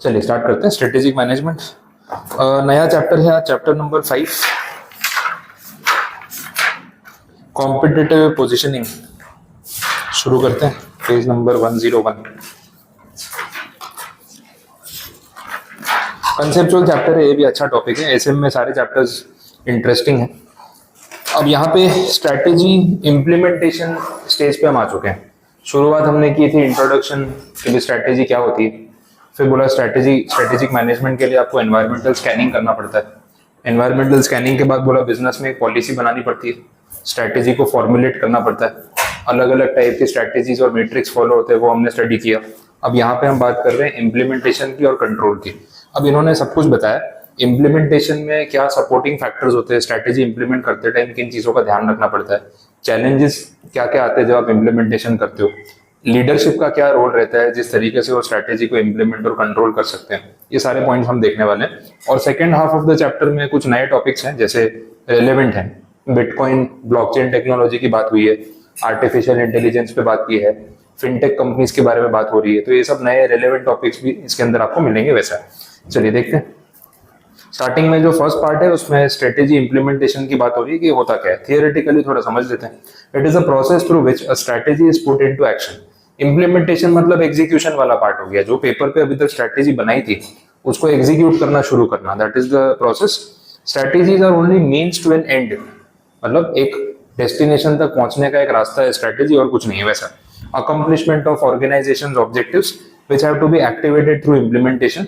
चलिए स्टार्ट करते हैं। स्ट्रेटेजिक मैनेजमेंट नया चैप्टर है, चैप्टर नंबर 5, कॉम्पिटिटिव पोजीशनिंग। शुरू करते हैं, पेज नंबर 101। कंसेप्चुअल चैप्टर है, ये भी अच्छा टॉपिक है। एसएम में सारे चैप्टर्स इंटरेस्टिंग हैं। अब यहाँ पे स्ट्रैटेजी इम्प्लीमेंटेशन स्टेज पे हम आ चुके हैं। शुरुआत हमने की थी इंट्रोडक्शन के लिए, स्ट्रैटेजी क्या होती है। फिर बोला स्ट्रैटेजिक मैनेजमेंट के लिए आपको एनवायरमेंटल स्कैनिंग करना पड़ता है। एनवायरमेंटल स्कैनिंग के बाद बोला बिजनेस में एक पॉलिसी बनानी पड़ती है, स्ट्रैटेजी को फॉर्मुलेट करना पड़ता है। अलग अलग टाइप की स्ट्रैटेजीज और मैट्रिक्स फॉलो होते हैं, वो हमने स्टडी किया। अब यहाँ पे हम बात कर रहे हैं इम्प्लीमेंटेशन की और कंट्रोल की। अब इन्होंने सब कुछ बताया, इम्प्लीमेंटेशन में क्या सपोर्टिंग फैक्टर्स होते हैं, स्ट्रैटेजी इंप्लीमेंट करते टाइम किन चीज़ों का ध्यान रखना पड़ता है, चैलेंजेस क्या क्या आते हैं जब आप इम्प्लीमेंटेशन करते हो, लीडरशिप का क्या रोल रहता है, जिस तरीके से वो स्ट्रैटेजी को इम्प्लीमेंट और कंट्रोल कर सकते हैं। ये सारे पॉइंट्स हम देखने वाले हैं। और second half of the chapter में कुछ नए टॉपिक्स हैं, जैसे रेलेवेंट हैं। बिटकॉइन, ब्लॉकचेन टेक्नोलॉजी की बात हुई है, आर्टिफिशियल इंटेलिजेंस पे बात की है, फिनटेक कंपनीज के बारे में बात हो रही है। तो ये सब नए रेलेवेंट टॉपिक्स भी इसके अंदर आपको मिलेंगे। वैसा चलिए देखते हैं। स्टार्टिंग में जो फर्स्ट पार्ट है उसमें स्ट्रेटेजी इंप्लीमेंटेशन की बात हो रही है कि होता क्या है। थियोरेटिकली थोड़ा समझ लेते हैं। It is a process through which a strategy is put into action. Implementation मतलब एग्जीक्यूशन वाला पार्ट हो गया। जो पेपर पे अभी तक स्ट्रेटेजी बनाई थी उसको एग्जीक्यूट करना शुरू करना, that is the process. Strategies are only means to an end, मतलब एक डेस्टिनेशन तक पहुंचने का एक रास्ता है स्ट्रेटेजी, और कुछ नहीं है। वैसा accomplishment of organisations objectives which have to be activated through implementation.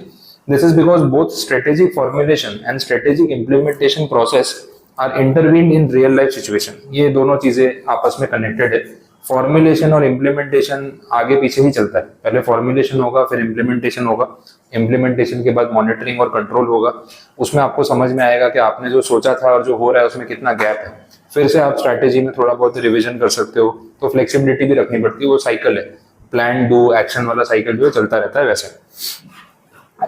This is because both strategic formulation and strategic implementation process are intervened in real life situation. ये दोनों चीजें आपस में कनेक्टेड है। फॉर्मुलेशन और इम्प्लीमेंटेशन आगे पीछे ही चलता है। पहले फॉर्मुलेशन होगा, फिर इम्प्लीमेंटेशन होगा, इम्प्लीमेंटेशन के बाद मॉनिटरिंग और कंट्रोल होगा। उसमें आपको समझ में आएगा कि आपने जो सोचा था और जो हो रहा है उसमें कितना गैप है। फिर से आप स्ट्रैटेजी में थोड़ा बहुत रिविजन कर सकते हो। तो फ्लेक्सिबिलिटी भी रखनी पड़ती है। वो साइकिल है, प्लान डू एक्शन वाला साइकिल जो है चलता रहता है। वैसे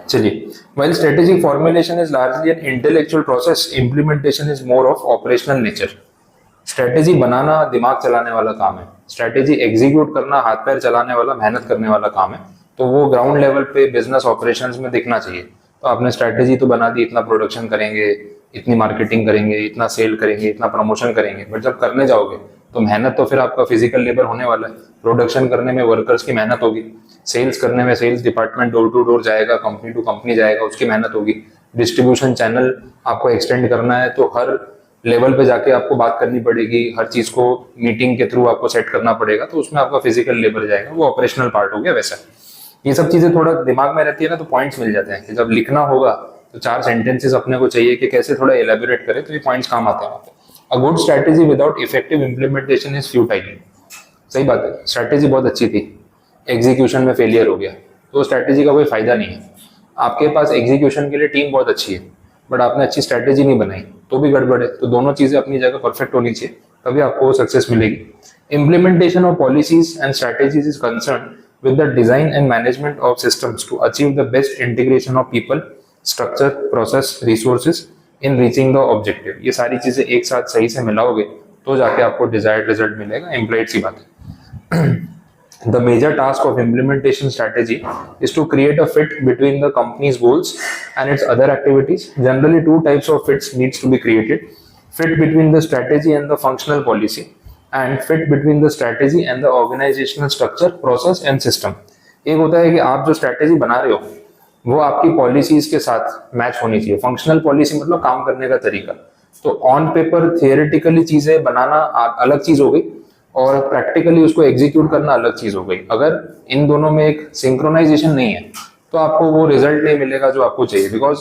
चलिए, while strategic formulation is largely an intellectual process, implementation is more of operational nature. Strategy बनाना दिमाग चलाने वाला काम है, स्ट्रेटेजी एग्जीक्यूट करना हाथ पैर चलाने वाला, मेहनत करने वाला काम है। तो वो ग्राउंड लेवल पे बिजनेस ऑपरेशंस में दिखना चाहिए। तो आपने स्ट्रेटेजी तो बना दी, इतना प्रोडक्शन करेंगे, इतनी मार्केटिंग करेंगे, इतना सेल करेंगे, इतना प्रमोशन करेंगे, बट जब करने जाओगे तो मेहनत तो फिर आपका फिजिकल लेबर होने वाला है। प्रोडक्शन करने में वर्कर्स की मेहनत होगी, सेल्स करने में sales department door to door जाएगा, कंपनी टू कंपनी जाएगा, उसकी मेहनत होगी। डिस्ट्रीब्यूशन चैनल आपको एक्सटेंड करना है तो हर लेवल पे जाके आपको बात करनी पड़ेगी, हर चीज को मीटिंग के थ्रू आपको सेट करना पड़ेगा। तो उसमें आपका फिजिकल लेबर जाएगा, वो ऑपरेशनल पार्ट हो गया। वैसा ये सब चीजें थोड़ा दिमाग में रहती है ना, तो पॉइंट्स मिल जाते हैं कि जब लिखना होगा तो 4 सेंटेंसेस अपने को चाहिए कि कैसे थोड़ा एलेबोरेट करें, तो ये पॉइंट्स काम आते हैं। A good strategy without effective implementation is futile. सही बात है, स्ट्रैटेजी बहुत अच्छी थी, एग्जीक्यूशन में फेलियर हो गया तो स्ट्रैटेजी का कोई फायदा नहीं है। आपके पास एग्जीक्यूशन के लिए टीम बहुत अच्छी है, बट आपने अच्छी स्ट्रैटेजी नहीं बनाई तो भी गड़बड़ है। तो दोनों चीजें अपनी जगह परफेक्ट होनी चाहिए, तभी आपको सक्सेस मिलेगी। Implementation of policies and strategies is concern with the design and management of systems to achieve the best integration of people, structure, process, resources in reaching the objective। ये सारी चीजें एक साथ सही से मिलाओगे तो जाके आपको डिजायर्ड रिजल्ट मिलेगा। इम्प्लाइड सी बात है। The major task of implementation strategy is to create a fit between the company's goals and its other activities. Generally, 2 types of fits needs to be created: fit between the strategy and the functional policy, and fit between the strategy and the organizational structure, process and system। एक होता है कि आप जो strategy बना रहे हो वो आपकी पॉलिसीज के साथ मैच होनी चाहिए। फंक्शनल पॉलिसी मतलब काम करने का तरीका। तो ऑन पेपर थियोरेटिकली चीजें बनाना अलग चीज हो गई और प्रैक्टिकली उसको एग्जीक्यूट करना अलग चीज हो गई। अगर इन दोनों में एक सिंक्रोनाइजेशन नहीं है तो आपको वो रिजल्ट नहीं मिलेगा जो आपको चाहिए। बिकॉज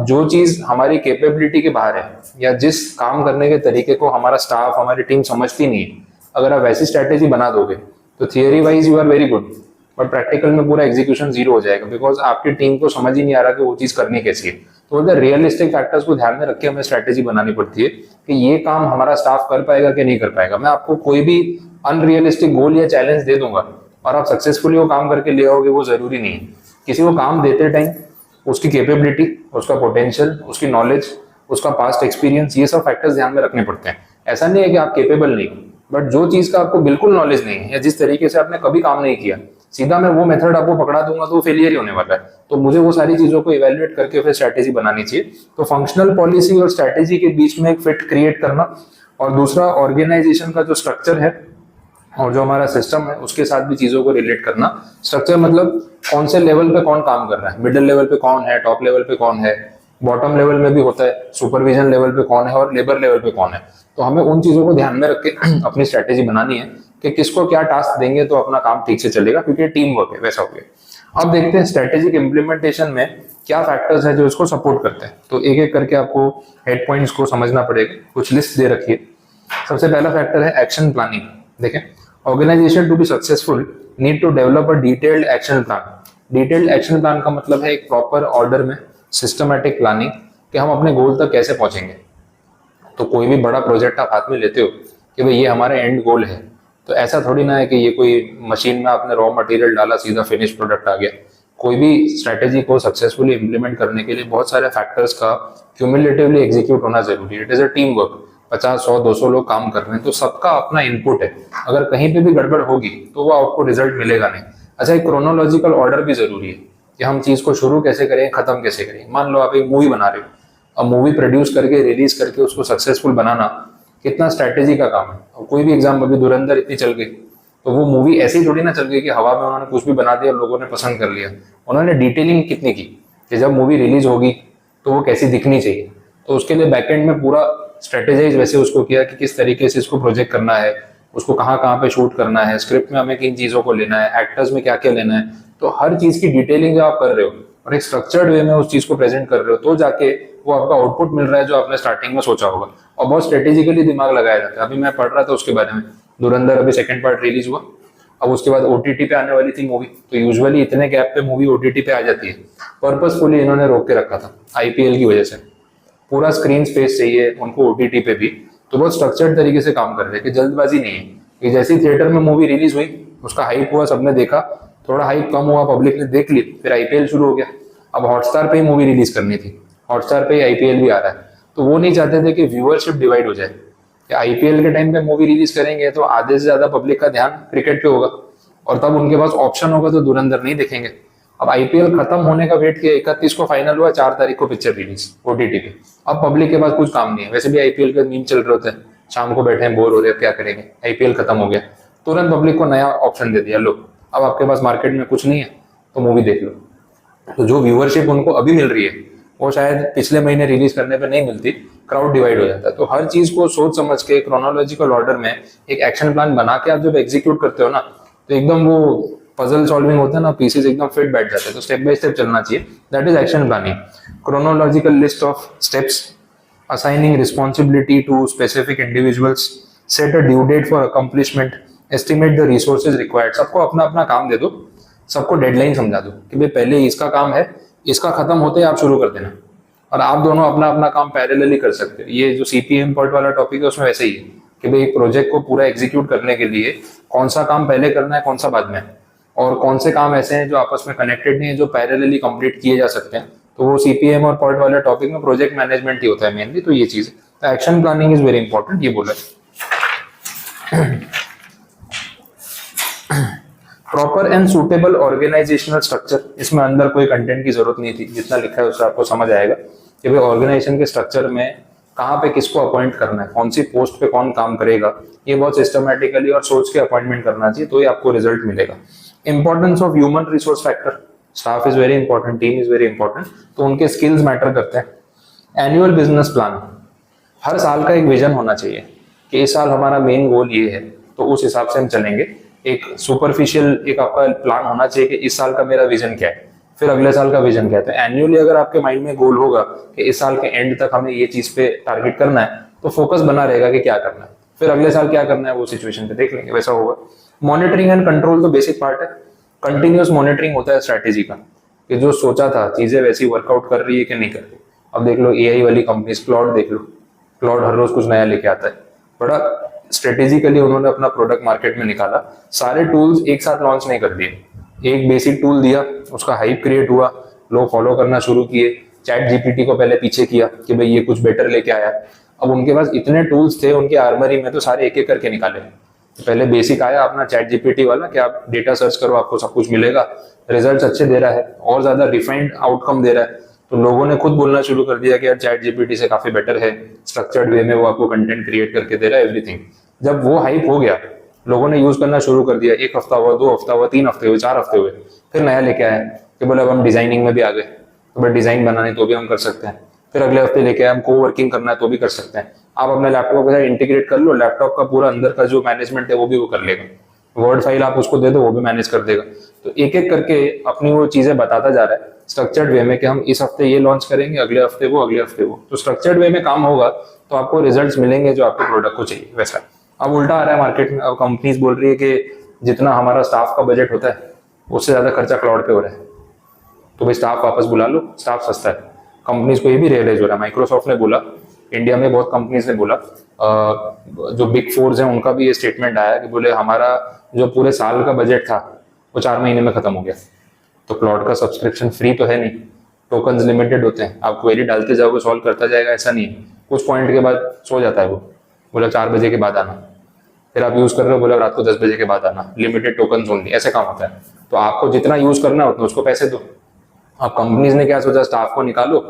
जो चीज हमारी कैपेबिलिटी के बाहर है या जिस काम करने के तरीके को हमारा स्टाफ, हमारी टीम समझती नहीं है, अगर आप वैसी स्ट्रैटेजी बना दोगे तो theory wise you are very good, but practical में पूरा एग्जीक्यूशन जीरो हो जाएगा। बिकॉज आपकी टीम को समझ ही नहीं आ रहा कि वो चीज करनी कैसी है। तो रियलिस्टिक फैक्टर्स को ध्यान में रख के हमें स्ट्रैटेजी बनानी पड़ती है कि ये काम हमारा स्टाफ कर पाएगा कि नहीं कर पाएगा। मैं आपको कोई भी अनरियलिस्टिक गोल या चैलेंज दे दूंगा और आप सक्सेसफुली वो काम करके ले आओगे, वो जरूरी नहीं है। किसी को काम देते टाइम उसकी कैपेबिलिटी, उसका पोटेंशियल, उसकी नॉलेज, उसका पास्ट एक्सपीरियंस, ये सब फैक्टर्स ध्यान में रखने पड़ते हैं। ऐसा नहीं है कि आप कैपेबल नहीं हो, बट जो चीज का आपको बिल्कुल नॉलेज नहीं है या जिस तरीके से आपने कभी काम नहीं किया, सीधा मैं वो मेथड आपको पकड़ा दूंगा तो फेलियर ही होने वाला है। तो मुझे वो सारी चीजों को इवेल्युएट करके फिर स्ट्रैटेजी बनानी चाहिए। तो फंक्शनल पॉलिसी और स्ट्रैटेजी के बीच में एक फिट क्रिएट करना, और दूसरा ऑर्गेनाइजेशन का जो स्ट्रक्चर है और जो हमारा सिस्टम है उसके साथ भी चीजों को रिलेट करना। स्ट्रक्चर मतलब कौन से लेवल पे कौन काम कर रहा है, मिडिल लेवल पे कौन है, टॉप लेवल पे कौन है, बॉटम लेवल में भी होता है, सुपरविजन लेवल पे कौन है और लेबर लेवल पे कौन है। तो हमें उन चीजों को ध्यान में रख के अपनी स्ट्रैटेजी बनानी है कि किसको क्या टास्क देंगे तो अपना काम ठीक से चलेगा, क्योंकि टीम वर्क है, वैसा हो गया। अब देखते हैं स्ट्रेटेजिक इंप्लीमेंटेशन में क्या फैक्टर्स है जो इसको सपोर्ट करते हैं। तो एक एक करके आपको हेड पॉइंट्स को समझना पड़ेगा, कुछ लिस्ट दे रखी है। सबसे पहला फैक्टर है एक्शन प्लानिंग। देखें, organisation to be successful need to develop a detailed action plan. Detailed action plan का मतलब है एक प्रॉपर ऑर्डर में सिस्टमैटिक प्लानिंग कि हम अपने गोल तक कैसे पहुंचेंगे। तो कोई भी बड़ा प्रोजेक्ट आप हाथ में लेते हो कि भाई ये हमारा एंड गोल है, तो ऐसा थोड़ी ना है कि ये कोई मशीन में आपने रॉ मटेरियल डाला सीधा फिनिश प्रोडक्ट आ गया। कोई भी स्ट्रेटेजी को सक्सेसफुली इंप्लीमेंट करने के लिए बहुत सारे फैक्टर्स का क्यूमुलेटिवली एग्जीक्यूट होना जरूरी है। It is a team work, 50, 100, 200 लोग काम कर रहे हैं तो सबका अपना इनपुट है। अगर कहीं पे भी गड़बड़ होगी तो वो आपको रिजल्ट मिलेगा नहीं। अच्छा, एक क्रोनोलॉजिकल ऑर्डर भी जरूरी है कि हम चीज को शुरू कैसे करें, खत्म कैसे करें। मान लो आप एक मूवी बना रहे हो, अब मूवी प्रोड्यूस करके रिलीज करके उसको सक्सेसफुल बनाना कितना स्ट्रैटेजी का काम है। और कोई भी एग्जाम, अभी धुरंधर इतनी चल गई तो वो मूवी ऐसी ही थोड़ी ना चल गई कि हवा में उन्होंने कुछ भी बना दिया और लोगों ने पसंद कर लिया। उन्होंने डिटेलिंग कितनी की कि जब मूवी रिलीज होगी तो वो कैसी दिखनी चाहिए। तो उसके लिए बैकएंड में पूरा स्ट्रेटेजाइज वैसे उसको किया कि किस तरीके से इसको प्रोजेक्ट करना है, उसको कहाँ कहाँ पे शूट करना है, स्क्रिप्ट में हमें किन चीज़ों को लेना है, एक्टर्स में क्या क्या लेना है। तो हर चीज़ की डिटेलिंग जब आप कर रहे हो और एक स्ट्रक्चर्ड वे में उस चीज़ को प्रेजेंट कर रहे हो तो जाके वो आपका आउटपुट मिल रहा है जो आपने स्टार्टिंग में सोचा होगा। और बहुत स्ट्रेटेजिकली दिमाग लगाया जाता है। अभी मैं पढ़ रहा था उसके बारे में, धुरंधर अभी सेकंड पार्ट रिलीज हुआ, अब उसके बाद ओटीटी पे आने वाली थी मूवी। तो यूजुअली इतने गैप पे मूवी ओटीटी पे आ जाती है, पर्पसफुली इन्होंने रोक के रखा था आईपीएल की वजह से। पूरा स्क्रीन स्पेस चाहिए उनको ओटीटी पे भी, तो बहुत स्ट्रक्चर्ड तरीके से काम कर रहे हैं कि जल्दबाजी नहीं है कि जैसे ही थिएटर में मूवी रिलीज हुई उसका हाइप हुआ, सबने देखा, थोड़ा हाइप कम हुआ, पब्लिक ने देख ली, फिर आईपीएल शुरू हो गया। अब हॉटस्टार पे ही मूवी रिलीज करनी थी, हॉटस्टार पे ही आईपीएल भी आ रहा है, तो वो नहीं चाहते थे कि व्यूअरशिप डिवाइड हो जाए कि आईपीएल के टाइम पे मूवी रिलीज करेंगे तो आधे से ज्यादा पब्लिक का ध्यान क्रिकेट पे होगा और तब उनके पास ऑप्शन होगा तो धुरंधर नहीं देखेंगे। अब आईपीएल खत्म होने का वेट किया, 31 को फाइनल हुआ, 4 तारीख को पिक्चर रिलीज ओटीटी पे। अब पब्लिक के पास कुछ काम नहीं है, वैसे भी आईपीएल के मीम चल रहे होते हैं, शाम को बैठे हैं बोर हो रहे हैं क्या करेंगे, आईपीएल खत्म हो गया, तुरंत पब्लिक को नया ऑप्शन दे दिया, लो अब आपके पास मार्केट में कुछ नहीं है तो मूवी देख लो। तो जो व्यूअरशिप उनको अभी मिल रही है वो शायद पिछले महीने रिलीज करने पे नहीं मिलती, क्राउड डिवाइड हो जाता है। तो हर चीज को सोच समझ के क्रोनोलॉजिकल ऑर्डर में एक एक्शन प्लान बना के आप जब एग्जीक्यूट करते हो ना, तो एकदम वो पजल सॉल्विंग होता है ना, पीसेस एकदम फिट बैठ जाते हैं। तो स्टेप बाय स्टेप चलना चाहिए, that is action planning. Chronological list of steps, assigning responsibility to specific individuals, set a due date for accomplishment, estimate the resources required। सबको अपना अपना काम दे दो, सबको डेडलाइन समझा दो कि भाई पहले इसका काम है, इसका खत्म होते ही आप शुरू कर देना, और आप दोनों अपना अपना काम पैरेलली कर सकते हो। ये जो सीपीएम पार्ट वाला टॉपिक है उसमें वैसे ही है कि भाई एक प्रोजेक्ट को पूरा एग्जीक्यूट करने के लिए कौन सा काम पहले करना है, कौन सा बाद में, और कौन से काम ऐसे हैं जो आपस में कनेक्टेड नहीं है, जो पैरेलली कंप्लीट किए जा सकते हैं। तो वो सीपीएम और पॉइंट वाले टॉपिक में प्रोजेक्ट मैनेजमेंट ही होता है मेनली। तो ये चीज है, action planning is very important, ये बोला। Proper and suitable organisational structure, इसमें अंदर कोई कंटेंट की जरूरत नहीं थी, जितना लिखा है उससे आपको समझ आएगा कि भाई ऑर्गेनाइजेशन के स्ट्रक्चर में कहाँ पे किसको अपॉइंट करना है, कौन सी पोस्ट पे कौन काम करेगा, ये बहुत सिस्टमैटिकली और सोच के अपॉइंटमेंट करना चाहिए, तो ये आपको रिजल्ट मिलेगा। Importance of human resource factor, staff is very important, team is very important, तो उनके स्किल्स मैटर करते हैं। एनुअल बिजनेस प्लान, हर साल का एक विजन होना चाहिए कि इस साल हमारा मेन गोल ये है, तो उस हिसाब से हम चलेंगे। एक सुपरफिशियल एक आपका प्लान होना चाहिए कि इस साल का मेरा विजन क्या है, फिर अगले साल का विजन क्या है। तो एनुअली अगर आपके माइंड में गोल होगा कि इस साल के एंड तक हमें ये चीज पे टारगेट करना है, तो फोकस बना रहेगा कि क्या करना है, फिर अगले साल क्या करना है वो सिचुएशन पे देख लेंगे, वैसा होगा। मॉनिटरिंग एंड कंट्रोल तो बेसिक पार्ट है, कंटिन्यूअस मॉनिटरिंग होता है स्ट्रैटेजी का कि जो सोचा था चीजें वैसी वर्कआउट कर रही है कि नहीं कर रही। अब देख लो एआई वाली कंपनीज, क्लाउड देख लो, क्लाउड हर रोज कुछ नया लेके आता है, बड़ा स्ट्रेटेजिकली उन्होंने अपना प्रोडक्ट मार्केट में निकाला। सारे टूल्स एक साथ लॉन्च नहीं कर दिए, एक बेसिक टूल दिया, उसका हाइप क्रिएट हुआ, लोग फॉलो करना शुरू किए। चैट जीपीटी को पहले पीछे किया कि भाई ये कुछ बेटर लेके आया, अब उनके पास इतने टूल्स थे उनके आर्मरी में, तो सारे एक एक करके निकाले। तो पहले बेसिक आया अपना चैट जीपीटी वाला कि आप डेटा सर्च करो आपको सब कुछ मिलेगा, रिजल्ट्स अच्छे दे रहा है और ज्यादा रिफाइंड आउटकम दे रहा है, तो लोगों ने खुद बोलना शुरू कर दिया कि यार चैट जीपीटी से काफी बेटर है, स्ट्रक्चर्ड वे में वो आपको कंटेंट क्रिएट करके दे रहा है एवरीथिंग। जब वो हाइप हो गया, लोगों ने यूज करना शुरू कर दिया, 1 हफ्ता हुआ, 2 हफ्ता हुआ, 3 हफ्ते हुए, 4 हफ्ते हुए, फिर नया लेके आया कि बोले अब हम डिजाइनिंग में भी आ गए, तो भाई डिजाइन बनाने तो भी हम कर सकते हैं। फिर अगले हफ्ते लेके आए हम को वर्किंग करना है तो भी कर सकते हैं। आप अपने लैपटॉप के साथ इंटीग्रेट कर लो, लैपटॉप का पूरा अंदर का जो मैनेजमेंट है वो भी वो कर लेगा, वर्ड फाइल आप उसको दे दो वो भी मैनेज कर देगा। तो एक एक करके अपनी वो चीजें बताता जा रहा है स्ट्रक्चर्ड वे में कि हम इस हफ्ते ये लॉन्च करेंगे, अगले हफ्ते वो, अगले हफ्ते वो। तो स्ट्रक्चर्ड वे में काम होगा तो आपको रिजल्ट्स मिलेंगे जो आपके प्रोडक्ट को चाहिए वैसा। अब उल्टा आ रहा है मार्केट में, अब कंपनीज बोल रही है कि जितना हमारा स्टाफ का बजट होता है उससे ज्यादा खर्चा क्लाउड पे हो रहा है, तो भाई स्टाफ वापस बुला लो, स्टाफ सस्ता है। कंपनीज को ये भी रियलाइज हो रहा है, माइक्रोसॉफ्ट ने बोला, इंडिया में बहुत कंपनीज ने बोला, जो बिग फोर्स हैं उनका भी ये स्टेटमेंट आया कि बोले हमारा जो पूरे साल का बजट था वो 4 महीने में खत्म हो गया। तो क्लाउड का सब्सक्रिप्शन फ्री तो है नहीं, टोकन्स लिमिटेड होते हैं, आप क्वेरी डालते जाओगे सॉल्व करता जाएगा, ऐसा नहीं है। कुछ पॉइंट के बाद सो जाता है वो, बोला 4 बजे के बाद आना, फिर आप यूज कर रहे हो, बोला रात को 10 बजे के बाद आना, लिमिटेड टोकन्स ओनली, ऐसे काम होता है। तो आपको जितना यूज करना है उतना उसको पैसे दो। अब कंपनीज ने क्या सोचा, स्टाफ को निकालो,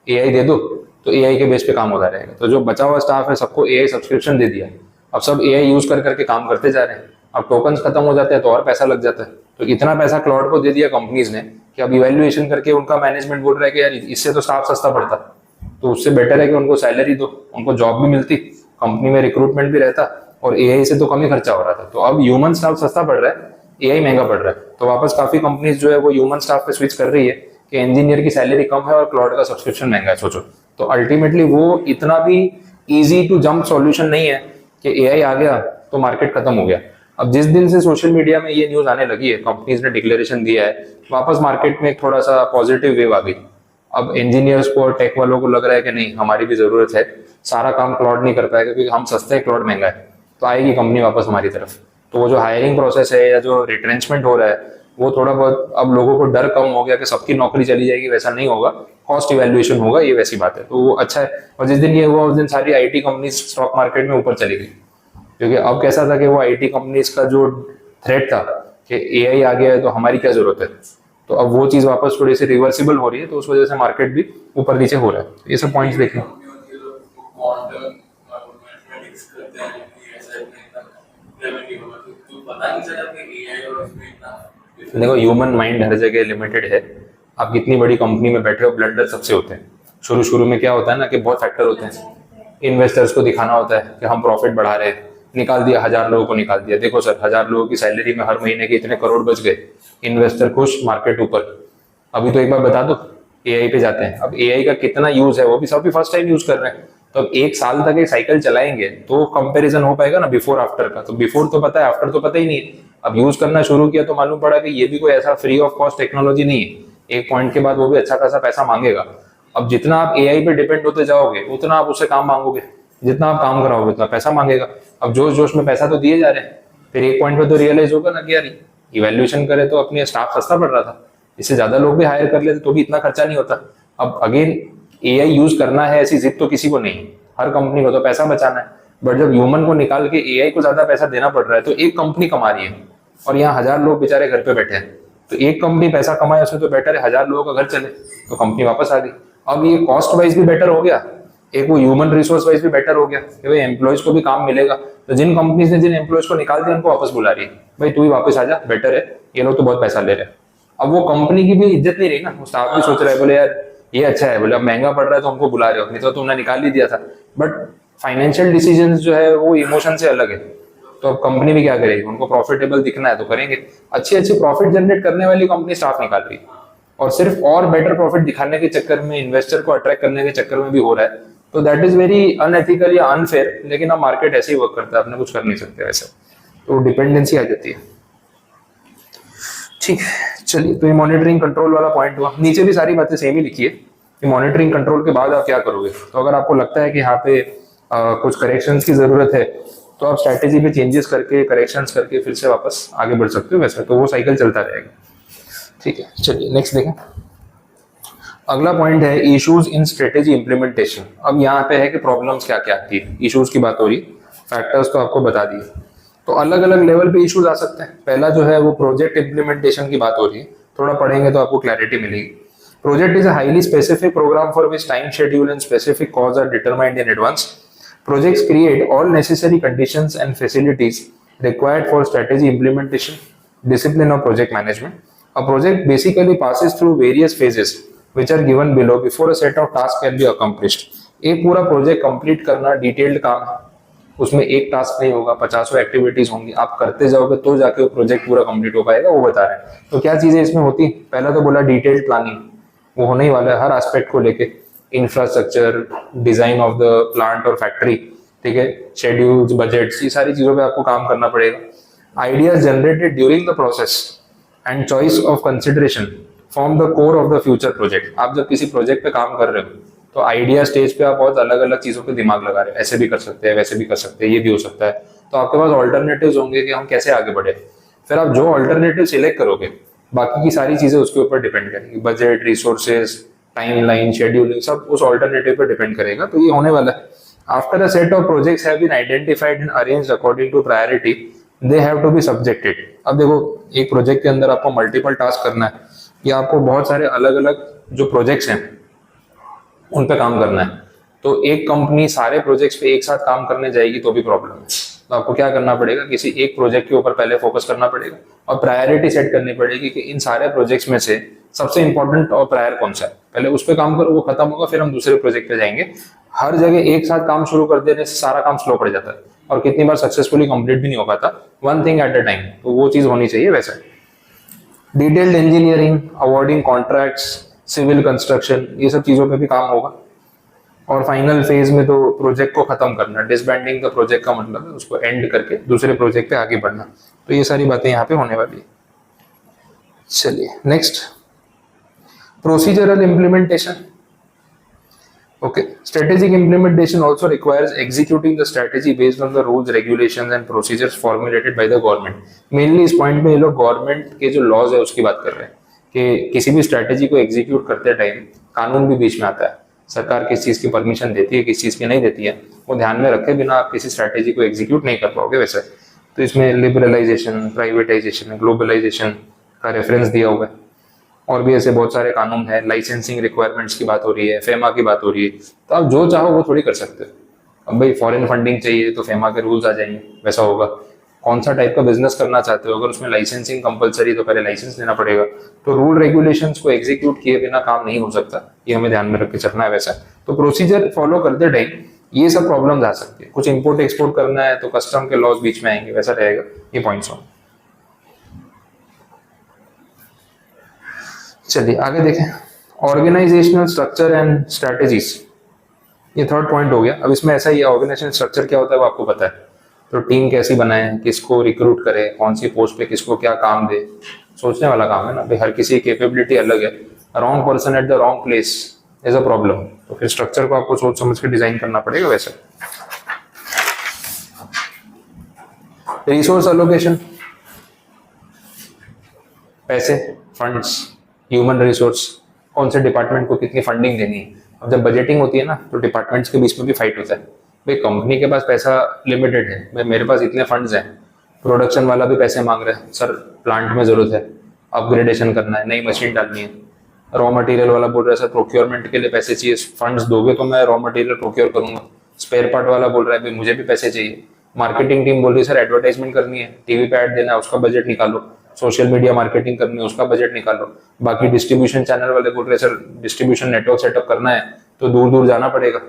एआई दे दो, तो एआई के बेस पे काम होता रहेगा। तो जो बचा हुआ स्टाफ है सबको एआई सब्सक्रिप्शन दे दिया, अब सब एआई यूज कर करके काम करते जा रहे हैं। अब टोकन्स खत्म हो जाते हैं तो और पैसा लग जाता है, तो इतना पैसा क्लाउड को दे दिया कंपनीज ने कि अब इवैल्यूएशन करके उनका मैनेजमेंट बोल रहा है कि यार इससे तो स्टाफ सस्ता पड़ता, तो उससे बेटर है कि उनको सैलरी दो, उनको जॉब भी मिलती, कंपनी में रिक्रूटमेंट भी रहता, और एआई से तो कम ही खर्चा हो रहा था। तो अब ह्यूमन स्टाफ सस्ता पड़ रहा है, एआई महंगा पड़ रहा है, तो वापस काफी कंपनीज जो है वो ह्यूमन स्टाफ पे स्विच कर रही है कि इंजीनियर की सैलरी कम है और क्लाउड का सब्सक्रिप्शन महंगा है। सोचो, तो अल्टीमेटली वो इतना भी इजी टू जंप सॉल्यूशन नहीं है कि एआई आ गया तो मार्केट खत्म हो गया। अब जिस दिन से सोशल मीडिया में ये न्यूज आने लगी है, कंपनीज ने डिक्लेरेशन दिया है, वापस मार्केट में एक थोड़ा सा पॉजिटिव वेव आ गई। अब इंजीनियर्स को और टेक वालों को लग रहा है कि नहीं हमारी भी जरूरत है, सारा काम क्लाउड नहीं कर पाएगा क्योंकि हम सस्ते हैं, क्लाउड महंगा है, तो आएगी कंपनी वापस हमारी तरफ। तो वो जो हायरिंग प्रोसेस है या जो रिट्रेंचमेंट हो रहा है वो थोड़ा बहुत अब लोगों को डर कम हो गया कि सबकी नौकरी चली जाएगी, वैसा नहीं होगा, कॉस्ट इवैल्यूएशन होगा, ये वैसी बात है, तो वो अच्छा है। और जिस दिन ये हुआ उस दिन सारी आईटी कंपनी स्टॉक मार्केट में ऊपर चली गई, क्योंकि अब कैसा था कि वो आईटी कंपनीज का जो थ्रेट था कि एआई आ गया है तो हमारी क्या जरूरत है, तो अब वो चीज वापस थोड़ी सी रिवर्सिबल हो रही है, तो उस वजह से मार्केट भी ऊपर नीचे हो रहा है। ये सब पॉइंट्स देखें। देखो ह्यूमन माइंड हर जगह लिमिटेड है, आप कितनी बड़ी कंपनी में बैठे हो, ब्लंडर सबसे होते हैं। शुरू शुरू में क्या होता है ना कि बहुत फैक्टर होते हैं, इन्वेस्टर्स को दिखाना होता है कि हम प्रॉफिट बढ़ा रहे हैं, निकाल दिया 1000 लोगों को, निकाल दिया, देखो सर 1000 लोगों की सैलरी में हर महीने के इतने करोड़ बच गए, इन्वेस्टर खुश, मार्केट ऊपर। अभी तो एक बार बता दो, एआई पे जाते हैं, अब एआई का कितना यूज है वो भी सभी फर्स्ट टाइम यूज कर रहे हैं, तो अब 1 साल तक एक साइकिल चलाएंगे तो कंपैरिजन हो पाएगा ना बिफोर आफ्टर का, तो बिफोर तो पता है, आफ्टर तो पता ही नहीं है। अब यूज करना शुरू किया तो मालूम पड़ा कि ये भी कोई ऐसा फ्री ऑफ कॉस्ट टेक्नोलॉजी नहीं है, एक पॉइंट के बाद वो भी अच्छा खासा पैसा मांगेगा। अब जितना आप एआई पे डिपेंड होते जाओगे उतना आप उससे काम मांगोगे, जितना आप काम कराओगे उतना पैसा मांगेगा। अब जोश जोश में पैसा तो दिए जा रहे हैं, फिर एक पॉइंट पे तो रियलाइज होगा ना कि यार इवैल्यूएशन करे तो अपने स्टाफ सस्ता पड़ रहा था, इससे ज्यादा लोग भी हायर कर लेते तो भी इतना खर्चा नहीं होता। अब अगेन एआई यूज करना है ऐसी जिद तो किसी को नहीं है, हर कंपनी को तो पैसा बचाना है, बट जब ह्यूमन को निकाल के एआई को ज्यादा पैसा देना पड़ रहा है तो एक कंपनी कमा रही है और यहाँ 1000 लोग बेचारे घर पे बैठे हैं, तो एक कंपनी पैसा कमाए उससे तो बेटर है 1000 लोगों का घर चले, तो कंपनी वापस आ गई। अब ये कॉस्ट वाइज भी बेटर हो गया, एक वो ह्यूमन रिसोर्स वाइज भी बेटर हो गया कि भाई एम्प्लॉयज को भी काम मिलेगा, तो जिन कंपनीज ने जिन एम्प्लॉयज को निकाल दिया उनको वापस बुला रही है, भाई तू ही वापस आ जा, बेटर है, ये लोग तो बहुत पैसा ले रहे हैं। अब वो कंपनी की भी इज्जत नहीं रही ना, वो स्टाफ भी सोच रहा है बोले यार ये अच्छा है, बोले अब महंगा पड़ रहा है तो हमको बुला रहे हो, नहीं तो तुमने निकाल ही दिया था। बट फाइनेंशियल डिसीजंस जो है वो इमोशन से अलग है, तो अब कंपनी भी क्या करेगी, उनको प्रॉफिटेबल दिखना है तो करेंगे, अच्छी अच्छी प्रॉफिट जनरेट करने वाली कंपनी स्टाफ निकाल रही है, और सिर्फ और बेटर प्रॉफिट दिखाने के चक्कर में, इन्वेस्टर को अट्रैक्ट करने के चक्कर में भी हो रहा है, तो दैट इज वेरी अनएथिकल या अनफेयर। लेकिन अब मार्केट ऐसे ही वर्क करता है, अपने कुछ कर नहीं सकते वैसे, तो डिपेंडेंसी आ जाती है। ठीक है, चलिए, तो ये मॉनिटरिंग कंट्रोल वाला पॉइंट हुआ। नीचे भी सारी बातें सेम ही लिखी है कि मॉनिटरिंग कंट्रोल के बाद आप क्या करोगे। तो अगर आपको लगता है कि यहाँ पे कुछ करेक्शंस की जरूरत है तो आप स्ट्रैटेजी पे चेंजेस करके, करेक्शंस करके फिर से वापस आगे बढ़ सकते हो, वैसे तो वो साइकिल चलता रहेगा। ठीक है, चलिए नेक्स्ट देखें। अगला पॉइंट है इश्यूज इन स्ट्रेटेजी इंप्लीमेंटेशन। अब यहाँ पे है कि प्रॉब्लम्स क्या क्या आती है, इश्यूज की बात हो रही, फैक्टर्स तो आपको बता दिए, तो अलग अलग लेवल पे इश्यूज आ सकते हैं। पहला जो है वो प्रोजेक्ट इम्प्लीमेंटेशन की बात हो रही है, थोड़ा पढ़ेंगे तो आपको क्लैरिटी मिलेगी। Project is a highly specific program for which time schedule and specific cause are determined in advance. Projects create all necessary conditions and facilities required for strategy implementation, discipline or project management. A project basically passes through various phases which are given below before a set of tasks can be accomplished. एक पूरा project complete करना detailed काम है, उसमें एक task नहीं होगा, 50 activities होंगी, आप करते जाओगे तो जाके वो प्रोजेक्ट पूरा कंप्लीट हो पाएगा, वो बता रहे हैं। तो क्या चीजें इसमें होती, पहला तो बोला डिटेल्ड प्लानिंग, वो होने ही वाला है हर एस्पेक्ट को लेके, infrastructure, design of the plant और फैक्ट्री, ठीक है, शेड्यूल्स, बजट्स, ये सारी चीजों पे आपको काम करना पड़ेगा। Ideas generated during the process and choice of consideration form the core of the future project. आप जब किसी प्रोजेक्ट पे काम कर रहे हो तो आइडिया स्टेज पे आप बहुत अलग अलग चीजों पे दिमाग लगा रहे हो, ऐसे भी कर सकते हैं, वैसे भी कर सकते हैं, ये भी हो सकता है, तो आपके पास ऑल्टरनेटिव्स होंगे कि हम कैसे आगे बढ़े। फिर आप जो ऑल्टरनेटिव सिलेक्ट करोगे बाकी की सारी चीजें उसके ऊपर डिपेंड करेंगी, बजट, रिसोर्सेज, टाइमलाइन, शेड्यूलिंग, सब उस ऑल्टरनेटिव पर डिपेंड करेगा। तो ये होने वाला है। After a set of projects have been identified and arranged according to priority, they have to be subjected. अब देखो एक प्रोजेक्ट के अंदर आपको मल्टीपल टास्क करना है या आपको बहुत सारे अलग अलग जो प्रोजेक्ट्स हैं उन पे काम करना है, तो एक कंपनी सारे प्रोजेक्ट्स पे एक साथ काम करने जाएगी तो भी प्रॉब्लम है। तो आपको क्या करना पड़ेगा, किसी एक प्रोजेक्ट के ऊपर पहले फोकस करना पड़ेगा और प्रायोरिटी सेट करनी पड़ेगी कि इन सारे प्रोजेक्ट्स में से सबसे इंपॉर्टेंट और प्रायर कौन सा है, पहले उस पर काम करो, वो खत्म होगा फिर हम दूसरे प्रोजेक्ट पे जाएंगे। हर जगह एक साथ काम शुरू कर देने से सारा काम स्लो पड़ जाता है और कितनी बार सक्सेसफुली कंप्लीट भी नहीं हो पाता, one thing at a time, तो वो चीज होनी चाहिए। वैसे detailed engineering, awarding contracts, civil construction, ये सब चीजों पे भी काम होगा। और फाइनल फेज में तो प्रोजेक्ट को खत्म करना, डिसबैंडिंग द प्रोजेक्ट का मतलब है उसको एंड करके दूसरे प्रोजेक्ट पे आगे बढ़ना। तो ये सारी बातें यहाँ पे होने वाली है। चलिए next, procedural implementation. Okay, strategic implementation also requires executing the strategy based on the rules, regulations and procedures formulated by the government. Mainly इस पॉइंट में ये लोग गवर्नमेंट के जो लॉज है उसकी बात कर रहे हैं कि किसी भी स्ट्रेटेजी को एग्जीक्यूट करते टाइम कानून भी बीच में आता है, सरकार किस चीज की परमिशन देती है, किस चीज की नहीं देती है, वो ध्यान में रखे बिना आप किसी स्ट्रेटेजी को एग्जीक्यूट नहीं कर पाओगे। वैसे तो इसमें लिबरलाइजेशन, प्राइवेटाइजेशन, ग्लोबलाइजेशन का रेफरेंस दिया हुआ है और भी ऐसे बहुत सारे कानून है। लाइसेंसिंग रिक्वायरमेंट्स की बात हो रही है, फेमा की बात हो रही है, तो आप जो चाहो वो थोड़ी कर सकते हो। अब भाई फॉरेन फंडिंग चाहिए तो फेमा के रूल्स आ जाएंगे, वैसा होगा। कौन सा टाइप का बिजनेस करना चाहते हो, अगर उसमें लाइसेंसिंग कंपलसरी तो पहले लाइसेंस लेना पड़ेगा। तो रूल रेगुलेशंस को एग्जीक्यूट किए बिना काम नहीं हो सकता, ये हमें ध्यान में रख के चलना है। वैसा तो प्रोसीजर फॉलो करते टाइम ये सब प्रॉब्लम्स आ सकती है, कुछ इंपोर्ट एक्सपोर्ट करना है तो कस्टम के लॉज बीच में आएंगे, वैसा रहेगा। ये पॉइंट्स हो। चलिए आगे देखें, ऑर्गेनाइजेशनल स्ट्रक्चर एंड स्ट्रेटेजीज, ये थर्ड पॉइंट हो गया। अब इसमें ऐसा ही, ऑर्गेनाइजेशनल स्ट्रक्चर क्या होता है वो आपको पता है, तो टीम कैसी बनाए, किसको रिक्रूट करे, कौन सी पोस्ट पे किसको क्या काम दे, सोचने वाला काम है ना भाई, हर किसी की कैपेबिलिटी अलग है। Wrong person at the wrong place is a problem, तो फिर स्ट्रक्चर को आपको सोच समझ के डिजाइन करना पड़ेगा। वैसे रिसोर्स एलोकेशन, पैसे, फंड्स, ह्यूमन रिसोर्स, कौन से डिपार्टमेंट को कितनी फंडिंग देनी है। अब जब बजटिंग होती है ना तो डिपार्टमेंट्स के बीच में भी फाइट होता है, भाई कंपनी के पास पैसा लिमिटेड है, भाई मेरे पास इतने फंड्स हैं, प्रोडक्शन वाला भी पैसे मांग रहा है, सर प्लांट में जरूरत है, अपग्रेडेशन करना है, नई मशीन डालनी है। रॉ मटेरियल वाला बोल रहा है सर प्रोक्योरमेंट के लिए पैसे चाहिए, फंड्स दोगे तो मैं रॉ मटेरियल प्रोक्योर करूंगा। स्पेयर पार्ट वाला बोल रहा है भाई मुझे भी पैसे चाहिए। मार्केटिंग टीम बोल रही है सर एडवर्टाइजमेंट करनी है, टीवी पे ऐड देना है, उसका बजट निकालो। सोशल मीडिया मार्केटिंग करनी है, उसका बजट निकालो। बाकी डिस्ट्रीब्यूशन चैनल वाले बोल रहे हैं सर डिस्ट्रीब्यूशन नेटवर्क सेटअप करना है तो दूर दूर जाना पड़ेगा,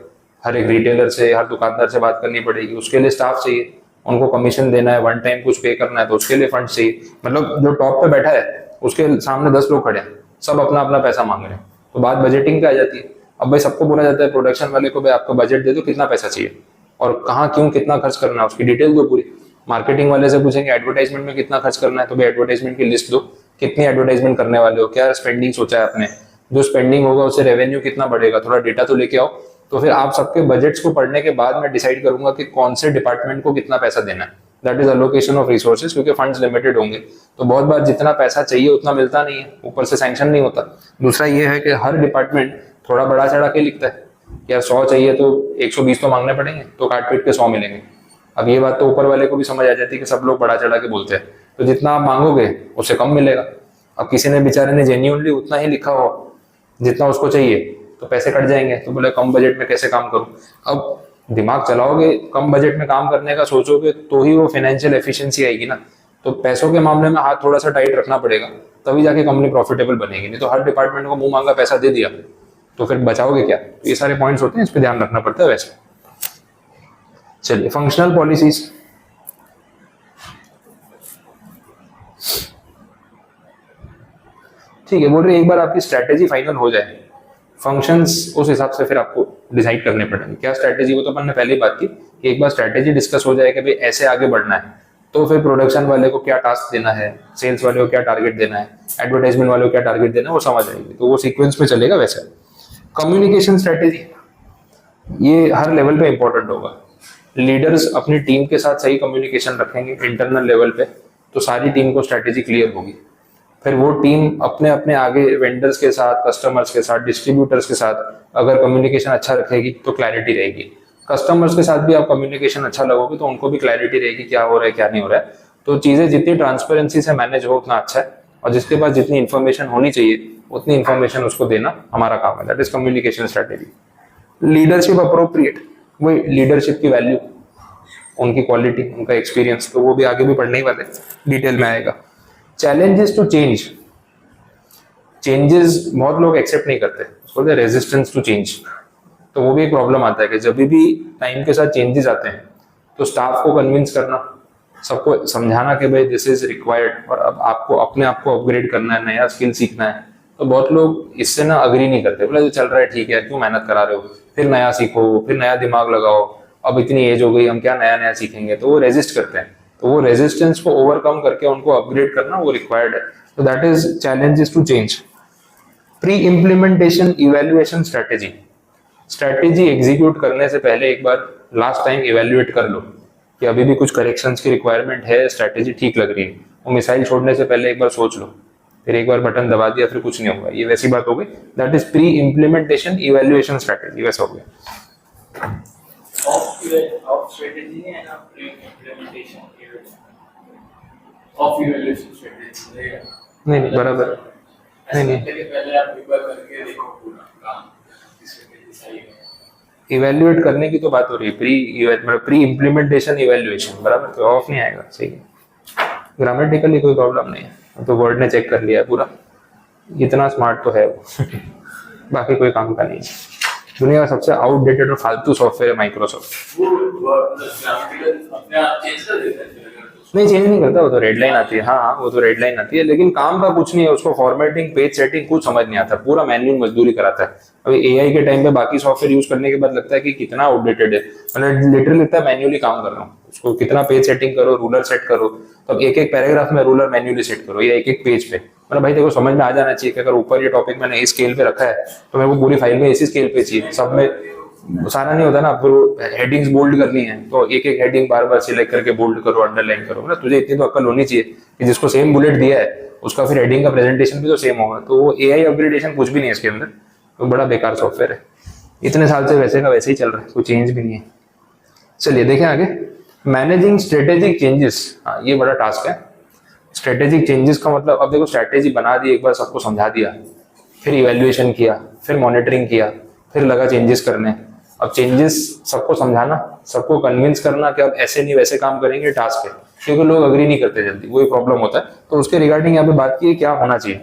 हर एक रिटेलर से, हर दुकानदार से बात करनी पड़ेगी, उसके लिए स्टाफ चाहिए, उनको कमीशन देना है, वन टाइम कुछ पे करना है तो उसके लिए फंड चाहिए। मतलब जो टॉप पे बैठा है उसके सामने 10 लोग खड़े हैं, सब अपना अपना पैसा मांग रहे हैं, तो बात बजटिंग पे आ जाती है। अब भाई सबको बोला जाता है प्रोडक्शन वाले को भाई आपका बजट दे दो, कितना पैसा चाहिए और कहाँ क्यों कितना खर्च करना है उसकी डिटेल दो पूरी। मार्केटिंग वाले से पूछेंगे एडवर्टाइजमेंट में कितना खर्च करना है, तो भाई एडवर्टाइजमेंट की लिस्ट दो, कितनी एडवर्टाइजमेंट करने वाले हो, क्या स्पेंडिंग सोचा है आपने, जो स्पेंडिंग होगा उससे रेवेन्यू कितना बढ़ेगा, थोड़ा डेटा तो लेके आओ। तो फिर आप सबके बजट्स को पढ़ने के बाद मैं डिसाइड करूंगा कि कौन से डिपार्टमेंट को कितना पैसा देना है। That is allocation of resources, क्योंकि फंड्स लिमिटेड होंगे तो बहुत बार जितना पैसा चाहिए उतना मिलता नहीं है, ऊपर से सैंक्शन नहीं होता। दूसरा ये है कि हर डिपार्टमेंट थोड़ा बढ़ा चढ़ा के लिखता है, यार 100 चाहिए तो 120 तो मांगने पड़ेंगे, तो काट पीट के 100 मिलेंगे। अब ये बात तो ऊपर वाले को भी समझ आ जाती है कि सब लोग बढ़ा चढ़ा के बोलते हैं, तो जितना आप मांगोगे उससे कम मिलेगा। अब किसी ने बेचारे ने जेन्युइनली उतना ही लिखा हो जितना उसको चाहिए, तो पैसे कट जाएंगे, तो बोले कम बजट में कैसे काम करूं। अब दिमाग चलाओगे, कम बजट में काम करने का सोचोगे, तो ही वो फाइनेंशियल एफिशिएंसी आएगी ना। तो पैसों के मामले में हाथ थोड़ा सा टाइट रखना पड़ेगा, तभी जाके कंपनी प्रॉफिटेबल बनेगी। नहीं तो हर डिपार्टमेंट को मुंह मांगा पैसा दे दिया तो फिर बचाओगे क्या। ये सारे पॉइंट्स होते हैं, इस पर ध्यान रखना पड़ता है वैसे। चलिए, फंक्शनल पॉलिसीज। ठीक है, बोल रहे एक बार आपकी स्ट्रैटेजी फाइनल हो जाए, फंक्शंस उस हिसाब से फिर आपको डिसाइड करने पड़ेंगे क्या स्ट्रैटेजी। वो तो अपन ने पहले ही बात की कि एक बार स्ट्रैटेजी डिस्कस हो जाए कि भाई ऐसे आगे बढ़ना है, तो फिर प्रोडक्शन वाले को क्या टास्क देना है, सेल्स वाले को क्या टारगेट देना है, एडवर्टाइजमेंट वाले को क्या टारगेट देना है, वो समझ आएगी। तो वो सीक्वेंस में चलेगा वैसे। कम्युनिकेशन स्ट्रैटेजी, ये हर लेवल पे इंपॉर्टेंट होगा। लीडर्स अपनी टीम के साथ सही कम्युनिकेशन रखेंगे इंटरनल लेवल पे, तो सारी टीम को स्ट्रैटेजी क्लियर होगी। फिर वो टीम अपने अपने आगे वेंडर्स के साथ, कस्टमर्स के साथ, डिस्ट्रीब्यूटर्स के साथ अगर कम्युनिकेशन अच्छा रखेगी तो क्लैरिटी रहेगी। कस्टमर्स के साथ भी आप कम्युनिकेशन अच्छा लगोगे तो उनको भी क्लैरिटी रहेगी क्या हो रहा है क्या नहीं हो रहा है। तो चीजें जितनी ट्रांसपेरेंसी से मैनेज हो उतना अच्छा है, और जिसके पास जितनी इन्फॉर्मेशन होनी चाहिए उतनी इन्फॉर्मेशन उसको देना हमारा काम है। That is communication strategy. Leadership appropriate, वही लीडरशिप की वैल्यू, उनकी क्वालिटी, उनका एक्सपीरियंस, तो वो भी आगे भी पढ़ने ही वाले, डिटेल में आएगा। चैलेंजेस टू चेंज, चेंजेस बहुत लोग एक्सेप्ट नहीं करते, उसको बोलते हैं रेजिस्टेंस टू चेंज। तो वो भी एक प्रॉब्लम आता है कि जब भी टाइम के साथ चेंजेस आते हैं तो स्टाफ को कन्विंस करना, सबको समझाना कि भाई दिस इज रिक्वायर्ड, और अब आपको अपने आप को अपग्रेड करना है, नया स्किल सीखना है। तो बहुत लोग इससे ना अग्री नहीं करते, बोले जो चल रहा है ठीक है, क्यों मेहनत करा रहे हो, फिर नया सीखो, फिर नया दिमाग लगाओ, अब इतनी एज हो गई हम क्या नया नया सीखेंगे। तो वो रेजिस्ट करते हैं। तो वो रेजिस्टेंस को ओवरकम करके उनको अपग्रेड करना वो रिक्वायर्ड है। तो that is challenges to change. Pre implementation evaluation strategy, strategy execute करने से पहले एक बार लास्ट टाइम इवेल्युएट कर लो कि अभी भी कुछ करेक्शंस की रिक्वायरमेंट है, स्ट्रेटेजी ठीक लग रही है। वो मिसाइल छोड़ने से पहले एक बार सोच लो, फिर एक बार बटन दबा दिया फिर कुछ नहीं होगा, ये वैसी बात हो गई। That is pre implementation evaluation strategy, वैसा हो गया। ऑफ स्ट्रेटेजी है ना, pre implementation of evaluation strategy नहीं नहीं बराबर, नहीं नहीं पहले आप एक बार करके देखो पूरा काम स्ट्रेटेजी सही है। इवैल्यूएट करने की तो बात हो रही है, प्री इम्प्लीमेंटेशन इवैल्यूएशन, बराबर, तो ऑफ नहीं आएगा। सही है, ग्रामेटिकली कोई प्रॉब्लम नहीं है, तो वर्ड ने चेक कर लिया है पूरा, इतना स्मार्ट तो है वो बाकी कोई काम का नहीं है। दुनिया का सबसे आउटडेटेड और फालतू सॉफ्टवेयर है माइक्रोसॉफ्ट। वो ग्रामेटिकल अपने आप चेंज कर देता है, नहीं चेंज नहीं करता, वो तो रेड लाइन आती है। हाँ वो तो रेड लाइन आती है, लेकिन काम का कुछ नहीं है, उसको फॉर्मेटिंग, पेज सेटिंग कुछ समझ नहीं आता, पूरा मैन्युअल मजदूरी कराता है। अभी एआई के टाइम पे बाकी सॉफ्टवेयर यूज करने के बाद लगता है कि कितना आउटडेटेड है, मतलब लिटरली लगता है मैन्युअली काम कर रहा हूँ। उसको कितना पेज सेटिंग करो, रूलर सेट करो, तब एक एक पैराग्राफ में रूलर मैन्युअली सेट करो, या एक एक पेज पे। मतलब भाई देखो समझ में आ जाना चाहिए कि अगर ऊपर ये टॉपिक मैंने इस स्केल पे रखा है तो मेरे को पूरी फाइल में इसी स्केल पे चाहिए, सब में सारा नहीं होता ना। फिर हेडिंग्स बोल्ड करनी है तो एक एक हेडिंग बार बार सिलेक्ट करके बोल्ड करो, अंडरलाइन करो। मतलब तुझे इतनी तो अक्ल होनी चाहिए कि जिसको सेम बुलेट दिया है उसका फिर हेडिंग का प्रेजेंटेशन भी तो सेम होगा। तो वो एआई अपग्रेडेशन कुछ भी नहीं है इसके अंदर, तो बड़ा बेकार सॉफ्टवेयर है। इतने साल से वैसे का वैसे ही चल रहा है, कोई चेंज भी नहीं है। चलिए देखें आगे, मैनेजिंग स्ट्रेटेजिक चेंजेस। हाँ ये बड़ा टास्क है। स्ट्रेटेजिक चेंजेस का मतलब, अब देखो स्ट्रेटेजी बना दी, एक बार सबको समझा दिया, फिर इवैल्यूएशन किया, फिर मॉनिटरिंग किया, फिर लगा चेंजेस करने। अब चेंजेस सबको समझाना, सबको कन्विंस करना कि अब ऐसे नहीं वैसे काम करेंगे, टास्क है, क्योंकि लोग अग्री नहीं करते जल्दी, वही प्रॉब्लम होता है। तो उसके रिगार्डिंग यहाँ पे बात की क्या होना चाहिए।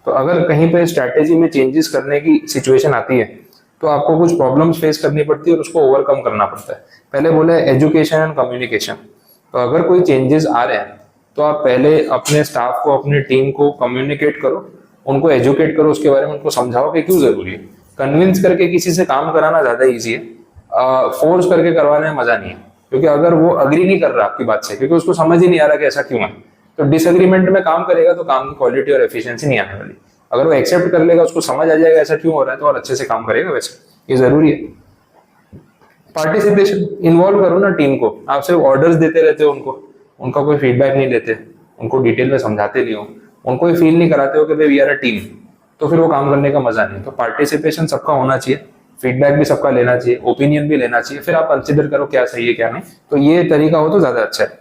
तो अगर कहीं पे स्ट्रैटेजी में चेंजेस करने की सिचुएशन आती है तो आपको कुछ प्रॉब्लम्स फेस करनी पड़ती है और उसको ओवरकम करना पड़ता है। पहले बोले एजुकेशन एंड कम्युनिकेशन। तो अगर कोई चेंजेस आ रहे हैं तो आप पहले अपने स्टाफ को, अपनी टीम को कम्युनिकेट करो, उनको एजुकेट करो उसके बारे में, उनको समझाओ कि क्यों जरूरी है। कन्विंस करके किसी से काम कराना ज्यादा ईजी है, फोर्स करके करवाने में मजा नहीं है, क्योंकि अगर वो अग्री नहीं कर रहा आपकी बात से, क्योंकि उसको समझ ही नहीं आ रहा कि ऐसा क्यों है, तो डिसएग्रीमेंट में काम करेगा तो काम की क्वालिटी और एफिशिएंसी नहीं आने वाली। अगर वो एक्सेप्ट कर लेगा, उसको समझ आ जाएगा ऐसा क्यों हो रहा है, तो और अच्छे से काम करेगा। वैसे ये जरूरी है। पार्टिसिपेशन, इन्वॉल्व करो ना टीम को। आप सिर्फ ऑर्डर्स देते रहते हो उनको, उनका कोई फीडबैक नहीं लेते, उनको डिटेल में समझाते नहीं हो, उनको फील नहीं कराते हो कि भाई वी आर अ टीम, तो फिर वो काम करने का मजा नहीं। तो पार्टिसिपेशन सबका होना चाहिए। फीडबैक भी सबका लेना चाहिए, ओपिनियन भी लेना चाहिए, फिर आप कंसिडर करो क्या सही है क्या नहीं। तो ये तरीका हो तो ज्यादा अच्छा है।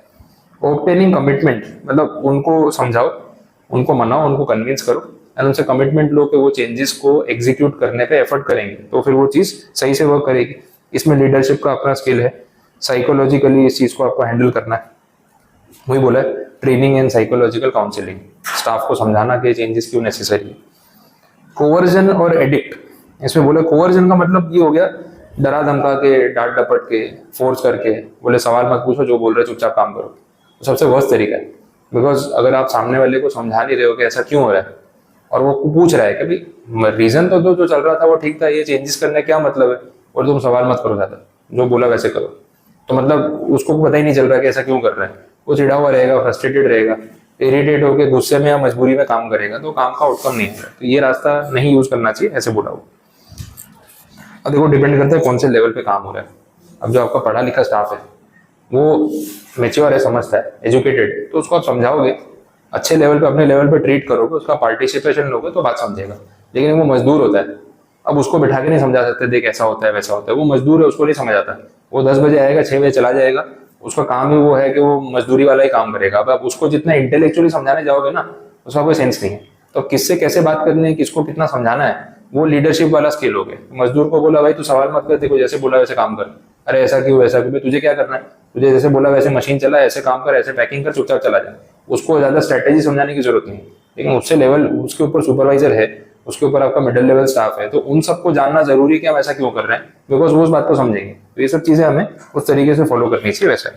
ऑब्टेनिंग कमिटमेंट, मतलब उनको समझाओ, उनको मनाओ, उनको कन्विंस करो एंड उनसे कमिटमेंट लो कि वो चेंजेस को एग्जीक्यूट करने पे एफर्ट करेंगे, तो फिर वो चीज सही से वर्क करेगी। इसमें लीडरशिप का अपना स्किल है, साइकोलॉजिकली इस चीज को आपको हैंडल करना है। वही बोला है, training and psychological counselling, staff को समझाना कि चेंजेस क्यों नेसेसरी है। कोवर्जन और एडिक्ट, इसमें बोले कोवर्जन का मतलब ये हो गया डरा धमका के, डांट डपट के, फोर्स करके, बोले सवाल मत पूछो, जो बोल रहे चुपचाप काम करो, तो सबसे वर्स्ट तरीका है। बिकॉज अगर आप सामने वाले को समझा नहीं रहे हो कि ऐसा क्यों हो रहा है और वो पूछ रहा है कि भाई रीजन तो दो, जो चल रहा था वो ठीक था, ये चेंजेस करने क्या मतलब है, और तुम सवाल मत करो ज्यादा, जो बोला वैसे करो, तो मतलब उसको पता ही नहीं चल रहा है कि ऐसा क्यों कर रहा है। वो चिढ़ा हुआ रहेगा, फ्रस्ट्रेटेड रहेगा, इरिटेट होकर गुस्से में या मजबूरी में काम करेगा, तो काम का आउटकम नहीं है। तो ये रास्ता नहीं यूज करना चाहिए, ऐसे बोला हो। अब देखो डिपेंड करता है कौन से लेवल पे काम हो रहा है। अब जो आपका पढ़ा लिखा स्टाफ है वो मेच्योर है, समझता है, एजुकेटेड, तो उसको आप समझाओगे, अच्छे लेवल पे, अपने लेवल पे ट्रीट करोगे, उसका पार्टिसिपेशन लोगे तो बात समझेगा। लेकिन वो मजदूर होता है, अब उसको बिठा के नहीं समझा सकते, देख ऐसा होता है वैसा होता है, वो मजदूर है, उसको नहीं समझ आता। वो 10 बजे आएगा, 6 बजे चला जाएगा, उसका काम ही वो है कि वो मजदूरी वाला ही काम करेगा। अब आप उसको जितना इंटेलेक्चुअली समझाने जाओगे ना, उसका कोई सेंस नहीं है। तो किससे कैसे बात करनी है, किसको कितना समझाना है, वो लीडरशिप वाला स्किल हो गया। मजदूर को बोला भाई तू सवाल मत कर, देखो जैसे बोला वैसे काम कर, अरे ऐसा क्यों वैसा क्यों, तुझे क्या करना है, तुझे जैसे बोला वैसे मशीन चला, ऐसे काम कर, ऐसे पैकिंग कर, चुपचाप चला जा। उसको ज्यादा स्ट्रेटेजी समझाने की जरूरत नहीं है। लेकिन उससे लेवल, उसके ऊपर सुपरवाइजर है, उसके ऊपर आपका मिडिल लेवल स्टाफ है, तो उन सबको जानना जरूरी है कि हम ऐसा क्यों कर रहे हैं, बिकॉज वो उस बात को समझेंगे। तो ये सब चीजें हमें उस तरीके से फॉलो करनी चाहिए। वैसा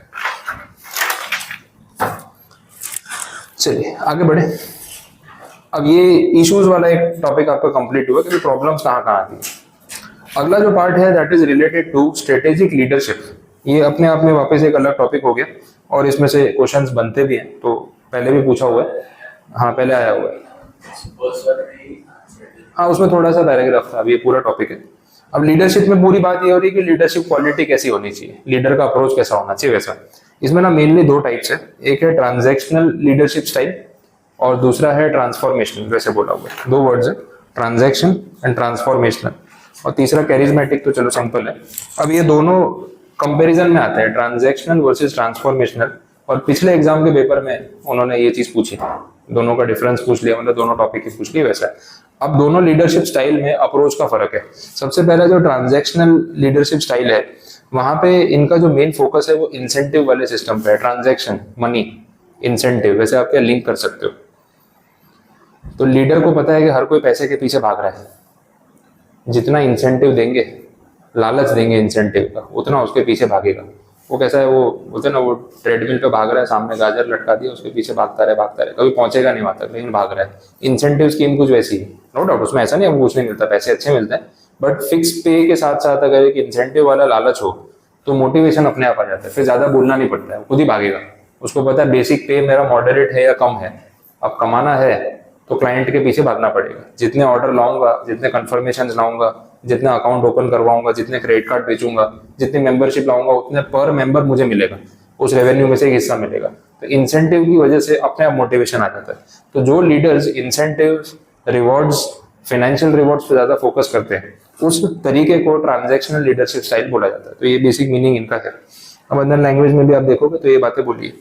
चलिए आगे बढ़े। अब ये इश्यूज वाला एक टॉपिक आपका कंप्लीट हुआ कि प्रॉब्लम्स कहाँ कहाँ आती है। अगला जो पार्ट है that is related to strategic leadership. ये अपने आप में वापस एक अलग टॉपिक हो गया और इसमें से क्वेश्चंस बनते भी हैं, तो पहले भी पूछा हुआ है, हाँ पहले आया हुआ है, हाँ उसमें थोड़ा सा पैराग्राफ था, अब ये पूरा टॉपिक है। अब लीडरशिप में पूरी बात ये हो रही है कि लीडरशिप क्वालिटी कैसी होनी चाहिए, लीडर का अप्रोच कैसा होना चाहिए। वैसा इसमें ना मेनली 2 टाइप्स है, एक है ट्रांजैक्शनल लीडरशिप स्टाइल और दूसरा है ट्रांसफॉर्मेशनल। वैसे बोला हुआ है, 2 वर्ड्स है, ट्रांजैक्शन एंड ट्रांसफॉर्मेशनल, और तीसरा कैरिज्मेटिक, तो चलो सिंपल है। अब ये दोनों कंपैरिजन में आते हैं, ट्रांजैक्शनल वर्सेस ट्रांसफॉर्मेशनल, और पिछले एग्जाम के पेपर में उन्होंने ये चीज पूछी, दोनों का डिफरेंस पूछ लिया, मतलब दोनों टॉपिक की पूछ ली। वैसा अब दोनों लीडरशिप स्टाइल में अप्रोच का फर्क है। सबसे पहला जो ट्रांजैक्शनल लीडरशिप स्टाइल है, वहां पे इनका जो मेन फोकस है वो इंसेंटिव वाले सिस्टम पे है। ट्रांजैक्शन, मनी, इंसेंटिव, वैसे आप क्या लिंक कर सकते हो। तो लीडर को पता है कि हर कोई पैसे के पीछे भाग रहा है, जितना इंसेंटिव देंगे, लालच देंगे इंसेंटिव का, उतना उसके पीछे भागेगा। वो कैसा है, वो बोलते हैं ना, वो ट्रेडमिल पे भाग रहा है, सामने गाजर लटका दिया, उसके पीछे भागता रहे, कभी पहुंचेगा नहीं वहां तक, लेकिन भाग रहा है। इंसेंटिव स्कीम कुछ वैसी है, नो डाउट, उसमें ऐसा नहीं है कुछ नहीं मिलता, पैसे अच्छे मिलते हैं, बट फिक्स पे के साथ साथ अगर एक इंसेंटिव वाला लालच हो तो मोटिवेशन अपने आप आ जाता है, फिर ज्यादा बोलना नहीं पड़ता है, खुद ही भागेगा। उसको पता है बेसिक पे मेरा मॉडरेट है या कम है, अब कमाना है तो क्लाइंट के पीछे भागना पड़ेगा। जितने ऑर्डर लाऊंगा, जितने कंफर्मेशन लाऊंगा, जितने अकाउंट ओपन करवाऊंगा, जितने क्रेडिट कार्ड बेचूंगा, जितनी मेंबरशिप लाऊंगा, उतने पर मेंबर मुझे मिलेगा, उस रेवेन्यू में से एक हिस्सा मिलेगा। तो इंसेंटिव की वजह से अपने आप मोटिवेशन आ जाता है। तो जो leaders incentive, rewards, financial rewards पे ज्यादा फोकस करते हैं, उस तरीके को ट्रांजैक्शनल लीडरशिप स्टाइल बोला जाता है। तो ये बेसिक मीनिंग इनका है। अब अंदर लैंग्वेज में भी आप देखोगे तो ये बातें बोलिए,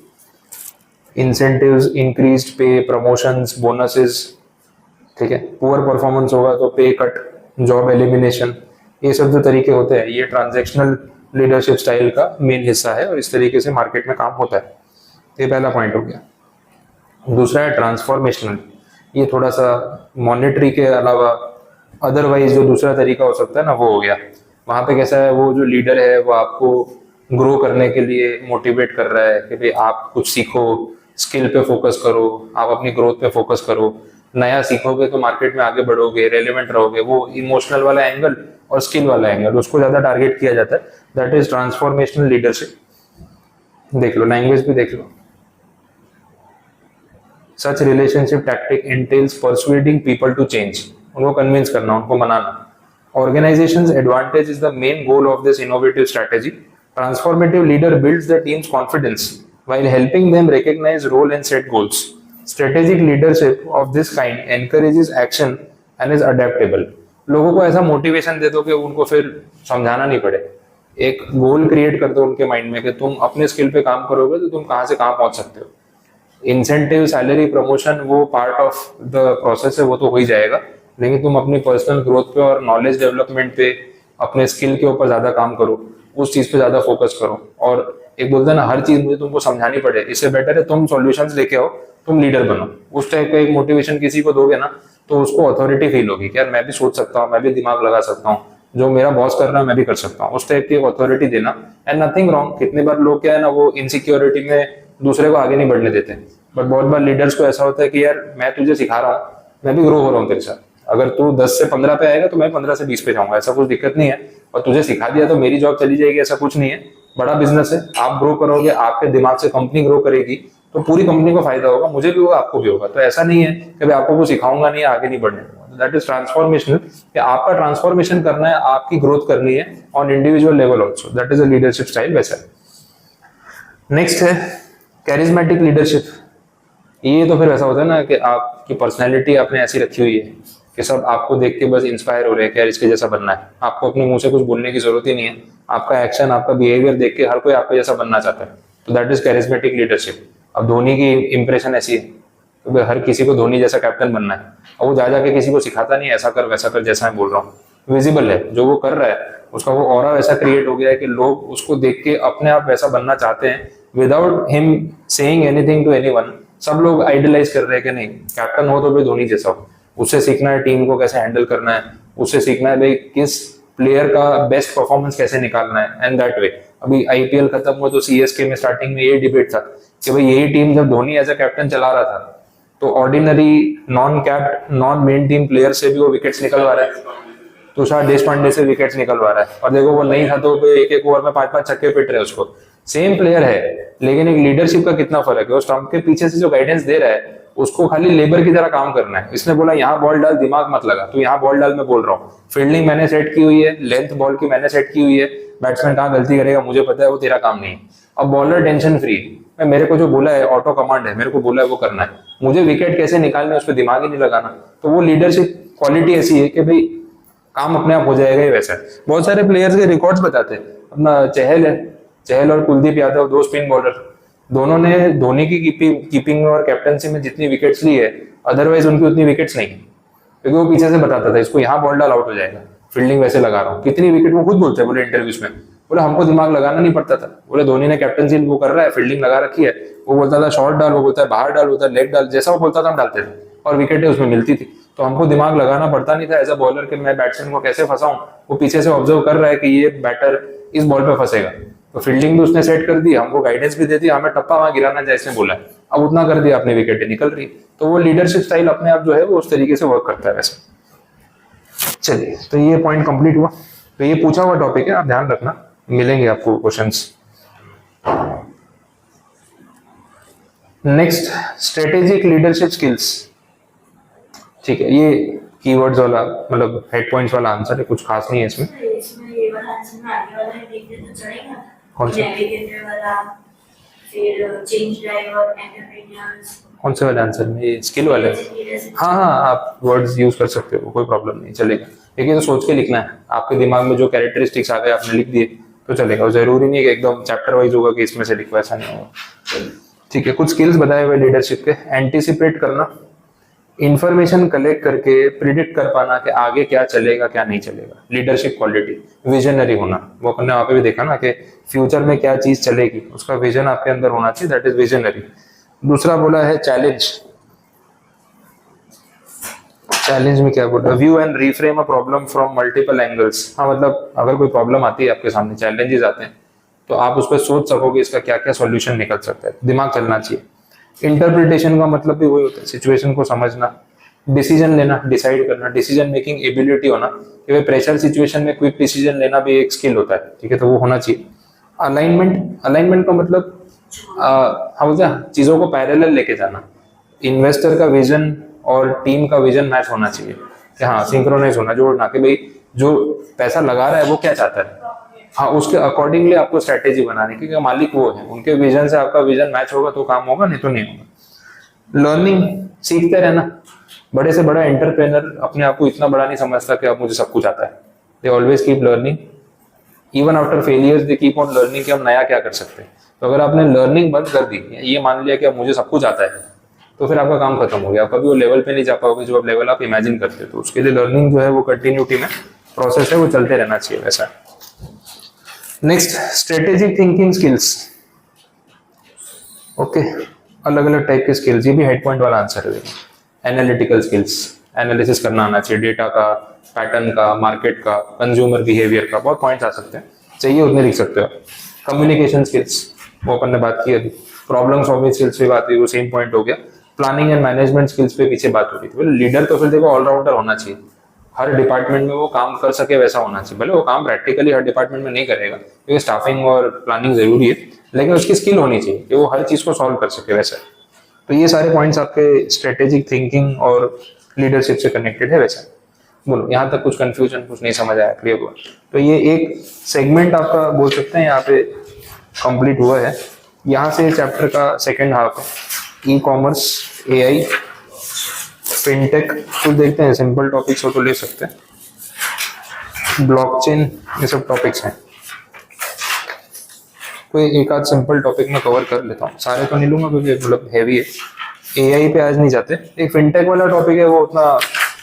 इंसेंटिव्स, इंक्रीज्ड पे, प्रमोशंस, बोनसेस, ठीक है। पुअर परफॉर्मेंस होगा तो पे कट, जॉब एलिमिनेशन, ये सब जो तरीके होते हैं ये ट्रांजैक्शनल लीडरशिप स्टाइल का मेन हिस्सा है और इस तरीके से मार्केट में काम होता है। ये पहला पॉइंट हो गया। दूसरा है ट्रांसफॉर्मेशनल, ये थोड़ा सा मॉनेटरी के अलावा अदरवाइज जो दूसरा तरीका हो सकता है ना, वो हो गया। वहां पे कैसा है, वो जो लीडर है वो आपको ग्रो करने के लिए मोटिवेट कर रहा है कि भाई आप कुछ सीखो, स्किल पे फोकस करो, आप अपनी ग्रोथ पे फोकस करो, नया सीखोगे तो मार्केट में आगे बढ़ोगे, रेलेवेंट रहोगे। वो इमोशनल वाला एंगल और स्किल वाला एंगल, उसको ज्यादा टारगेट किया जाता है। That is transformational leadership. देख लो लैंग्वेज भी देख लो, such relationship tactic entails persuading people to change, उनको कन्विंस करना, उनको मनाना। Organization's advantage is the main goal of this innovative strategy. Transformative leader builds the team's confidence while helping them recognize role and set goals. Strategic leadership of this kind encourages action and is adaptable. लोगों को ऐसा motivation दे दो कि उनको फिर समझाना नहीं पड़े। एक गोल क्रिएट कर दो उनके माइंड में कि तुम अपने स्किल पे काम करोगे तो तुम कहाँ से कहाँ पहुंच सकते हो। इंसेंटिव, सैलरी, प्रमोशन वो पार्ट ऑफ द प्रोसेस है, वो तो हो ही जाएगा, लेकिन तुम अपनी पर्सनल ग्रोथ पे और नॉलेज डेवलपमेंट पे, अपने स्किल के ऊपर ज्यादा काम करो, उस चीज पे ज्यादा फोकस करो। और एक बोलते हैं ना, हर चीज मुझे तुमको समझानी पड़े, इससे बेटर है तुम सॉल्यूशंस लेके आओ, तुम लीडर बनो। उस टाइप का एक मोटिवेशन किसी को दोगे ना तो उसको अथॉरिटी फील होगी कि यार मैं भी सोच सकता हूँ, मैं भी दिमाग लगा सकता हूँ, जो मेरा बॉस कर रहा है मैं भी कर सकता हूँ। उस टाइप की एक अथॉरिटी देना, एंड नथिंग रॉन्ग। कितनी बार लोग क्या है ना, वो इनसिक्योरिटी में दूसरे को आगे नहीं बढ़ने देते, बट बहुत बार लीडर्स को ऐसा होता है कि यार मैं तुझे सिखा रहा हूँ, मैं भी ग्रो हो रहा हूँ तेरे साथ, अगर तू 10 से 15 पे आएगा तो मैं 15 से 20 पे जाऊंगा, ऐसा कुछ दिक्कत नहीं है। और तुझे सिखा दिया तो मेरी जॉब चली जाएगी, ऐसा कुछ नहीं है। बड़ा बिजनेस है, आप ग्रो करोगे, आपके दिमाग से कंपनी ग्रो करेगी तो पूरी कंपनी को फायदा होगा, मुझे भी होगा, आपको भी होगा। तो ऐसा नहीं है कि भाई आपको कुछ सिखाऊंगा नहीं, आगे नहीं बढ़ने दूंगा। दैट इज ट्रांसफॉर्मेशनल, कि आपका ट्रांसफॉर्मेशन करना है, आपकी ग्रोथ करनी है on individual level also. That is a leadership style. वैसा नेक्स्ट है कैरिज्मेटिक लीडरशिप। ये तो फिर ऐसा होता है ना कि आपकी पर्सनैलिटी आपने ऐसी रखी हुई है कि सब आपको देख के बस इंस्पायर हो रहे हैं कि यार इसके जैसा बनना है। आपको अपने मुंह से कुछ बोलने की जरूरत ही नहीं है, आपका एक्शन, आपका बिहेवियर देख के हर कोई आपके जैसा बनना चाहता है। तो दैट इज कैरिज्मेटिक लीडरशिप। अब धोनी की इंप्रेशन ऐसी है तो हर किसी को धोनी जैसा कैप्टन बनना है, और वो जा जाके किसी को सिखाता नहीं ऐसा कर वैसा कर, जैसा मैं बोल रहा हूँ। विजिबल है जो वो कर रहा है, उसका वो ऑरा वैसा क्रिएट हो गया है कि लोग उसको देख के अपने आप वैसा बनना चाहते हैं without him saying anything to anyone. सब लोग आइडलाइज कर रहे हैं कि नहीं कैप्टन हो तो भाई धोनी जैसा हो। उससे सीखना है टीम को कैसे हैंडल करना है, उससे सीखना है भाई किस प्लेयर का बेस्ट परफॉर्मेंस कैसे निकालना है, एंड दैट वे। अभी आईपीएल खत्म हुआ तो सीएसके में स्टार्टिंग में ये डिबेट था कि भाई यही टीम जब धोनी एज अ कैप्टन चला रहा था तो ordinary non kept non main team player से भी वो विकेट्स निकलवा रहा है, तुषार देशपांडे से विकेट्स निकलवा रहा है, और देखो वो नहीं था तो एक एक ओवर में 5-5 छक्के पिट रहे हैं उसको। सेम प्लेयर है, लेकिन एक लीडरशिप का कितना फर्क है। वो स्टंप के पीछे से जो गाइडेंस दे रहा है उसको खाली लेबर की तरह काम करना है। इसने बोला यहाँ बॉल डाल, दिमाग मत लगा, तो यहाँ बॉल डाल, मैं बोल रहा हूँ। फील्डिंग मैंने सेट की हुई है, लेंथ बॉल की मैंने सेट की हुई है, बैट्समैन कहाँ गलती करेगा मुझे पता है, वो तेरा काम नहीं है। अब बॉलर टेंशन फ्री, मैं मेरे को जो बोला है ऑटो कमांड है, मेरे को बोला है वो करना है, मुझे विकेट कैसे निकालने उस पर दिमाग ही नहीं लगाना। तो वो लीडरशिप क्वालिटी ऐसी है कि भाई काम अपने आप हो जाएगा ही। वैसा बहुत सारे प्लेयर्स के रिकॉर्ड्स बताते हैं। अपना चहल है, चहल और कुलदीप यादव, दो स्पिन बॉलर, दोनों ने धोनी की कीपिंग और कैप्टनसी में जितनी विकेट्स ली है, अदरवाइज उनकी उतनी विकेट्स नहीं, क्योंकि वो पीछे से बताता था इसको यहाँ बॉल डाल आउट हो जाएगा, फील्डिंग वैसे लगा रहा हूँ। कितनी विकेट वो खुद बोलते हैं, बोले इंटरव्यूज में, बोले हमको दिमाग लगाना नहीं पड़ता था। बोले धोनी ने कैप्टनसी वो कर रहा है, फील्डिंग लगा रखी है, वो बोलता था शॉर्ट डाल, वो बोलता है बाहर डाल, बोलता है लेग डाल, जैसा वो बोलता था हम डालते थे और विकेटें उसमें मिलती थी। तो हमको दिमाग लगाना पड़ता नहीं था एज अ बॉलर कि मैं बैट्समैन को कैसे फंसाऊं। वो पीछे से ऑब्जर्व कर रहा है कि ये बैटर इस बॉल पे फंसेगा, तो फील्डिंग भी उसने सेट कर दी, हमको गाइडेंस भी दे दी, हमें टप्पा वहां गिराना जैसे बोला है, अब उतना कर दिया, अपनी विकेटें निकल रही। तो वो लीडरशिप स्टाइल अपने आप जो है वो उस तरीके से वर्क करता है वैसे। चलिए, तो ये पॉइंट कंप्लीट हुआ। तो ये पूछा हुआ टॉपिक है, आप ध्यान रखना, मिलेंगे आपको questions. Next, strategic leadership skills. ठीक है, ये कीवर्ड्स वाला मतलब हेड पॉइंट्स वाला आंसर है, कुछ खास नहीं है इसमें। ये वाला आंसर में आगे वाला है, देखते तो चलेगा। कौन सा? नेविगेटर वाला, फिर चेंज ड्राइवर, एंटरप्रेन्योर्स। कौन से वाले आंसर में? ये स्किल वाले? हाँ हाँ, आप वर्ड्स यूज कर सकते हो, कोई प्रॉब्लम नहीं, चलेगा। लेकिन तो सोच के लिखना है, आपके दिमाग में जो कैरेक्टरिस्टिक्स आ गए आपने लिख दिए तो चलेगा। जरूरी नहीं कि एकदम चैप्टर वाइज होगा कि इसमें से लिखो, ऐसा नहीं होगा। ठीक है, कुछ स्किल्स बताए हुए लीडरशिप के। एंटिसिपेट करना, इंफॉर्मेशन कलेक्ट करके प्रिडिक्ट कर पाना कि आगे क्या चलेगा क्या नहीं चलेगा, लीडरशिप क्वालिटी। विजनरी होना, वो अपने वहां पे भी देखा ना कि फ्यूचर में क्या चीज चलेगी, उसका विजन आपके अंदर होना चाहिए, दैट इज विजनरी। दूसरा बोला है चैलेंज। चैलेंज में क्या बोल रहा है? View and reframe a problem from multiple angles. हाँ, मतलब अगर कोई प्रॉब्लम आती है आपके सामने, चैलेंजेस आते हैं, तो आप उस पर सोच सकोगे इसका क्या क्या सॉल्यूशन निकल सकता है, दिमाग चलना चाहिए। इंटरप्रिटेशन का मतलब भी वही होता है, सिचुएशन को समझना, डिसीजन लेना, डिसाइड करना, डिसीजन मेकिंग एबिलिटी होना, कि भाई प्रेशर सिचुएशन में क्विक डिसीजन लेना भी एक स्किल होता है, ठीक है, तो वो होना चाहिए। अलाइनमेंट, अलाइनमेंट का मतलब हम बोलते हैं चीजों को पैरेलल लेके जाना, इन्वेस्टर का विजन और टीम का विजन मैच होना चाहिए, कि हाँ सिंक्रोनाइज होना, जोड़ना, कि भाई जो पैसा लगा रहा है वो क्या चाहता है, हाँ उसके अकॉर्डिंगली आपको स्ट्रेटेजी बनानी, क्योंकि मालिक वो है, उनके विजन से आपका विजन मैच होगा तो काम होगा, नहीं तो नहीं होगा। लर्निंग, सीखते रहना, बड़े से बड़ा एंटरप्रेनर अपने आप को इतना बड़ा नहीं समझता कि अब मुझे सब कुछ आता है। They always keep learning, even after failures they keep on learning कि हम नया क्या कर सकते हैं। तो अगर आपने लर्निंग बंद कर दी, ये मान लिया कि अब मुझे सब कुछ आता है, तो फिर आपका काम खत्म हो गया। आप कभी वो लेवल पे नहीं जा पाओगे जो आप लेवल आप इमेजिन करते हो। तो उसके लिए लर्निंग जो है वो कंटिन्यूटी में प्रोसेस है, वो चलते रहना चाहिए वैसा। Next, strategic thinking skills. Okay, अलग अलग टाइप के स्किल्स, ये भी हेड पॉइंट वाला आंसर है। एनालिटिकल स्किल्स, एनालिसिस करना आना चाहिए डेटा का, पैटर्न का, मार्केट का, कंज्यूमर बिहेवियर का, बहुत पॉइंट्स आ सकते हैं, चाहिए उतने लिख सकते हो। कम्युनिकेशन स्किल्स, वो अपन ने बात की अभी। प्रॉब्लम सॉल्विंग स्किल्स पे बात हुई, वो सेम पॉइंट हो गया। प्लानिंग एंड मैनेजमेंट स्किल्स पे पीछे बात हो रही थी। लीडर तो फिर देखो ऑलराउंडर होना चाहिए, हर डिपार्टमेंट में वो काम कर सके वैसा होना चाहिए। भले वो काम प्रैक्टिकली हर डिपार्टमेंट में नहीं करेगा क्योंकि स्टाफिंग और प्लानिंग जरूरी है, लेकिन उसकी स्किल होनी चाहिए कि वो हर चीज को सॉल्व कर सके वैसा। तो ये सारे पॉइंट्स आपके स्ट्रेटेजिक थिंकिंग और लीडरशिप से कनेक्टेड है वैसा। बोलो, यहाँ तक कुछ कंफ्यूजन, कुछ नहीं समझ आया, क्लियर हुआ? तो ये एक सेगमेंट आपका बोल सकते हैं यहाँ पे कंप्लीट हुआ है। यहाँ से चैप्टर का सेकंड हाफ है, ई कॉमर्स, AI, फिनटेक। कुछ देखते हैं, सिंपल टॉपिक्स हो तो ले सकते हैं, ब्लॉकचेन, ये सब टॉपिक्स हैं। कोई एक आध सिंपल टॉपिक में कवर कर लेता हूँ, सारे तो नहीं लूंगा क्योंकि मतलब हैवी है। AI पे आज नहीं जाते, एक फिनटेक वाला टॉपिक है, वो उतना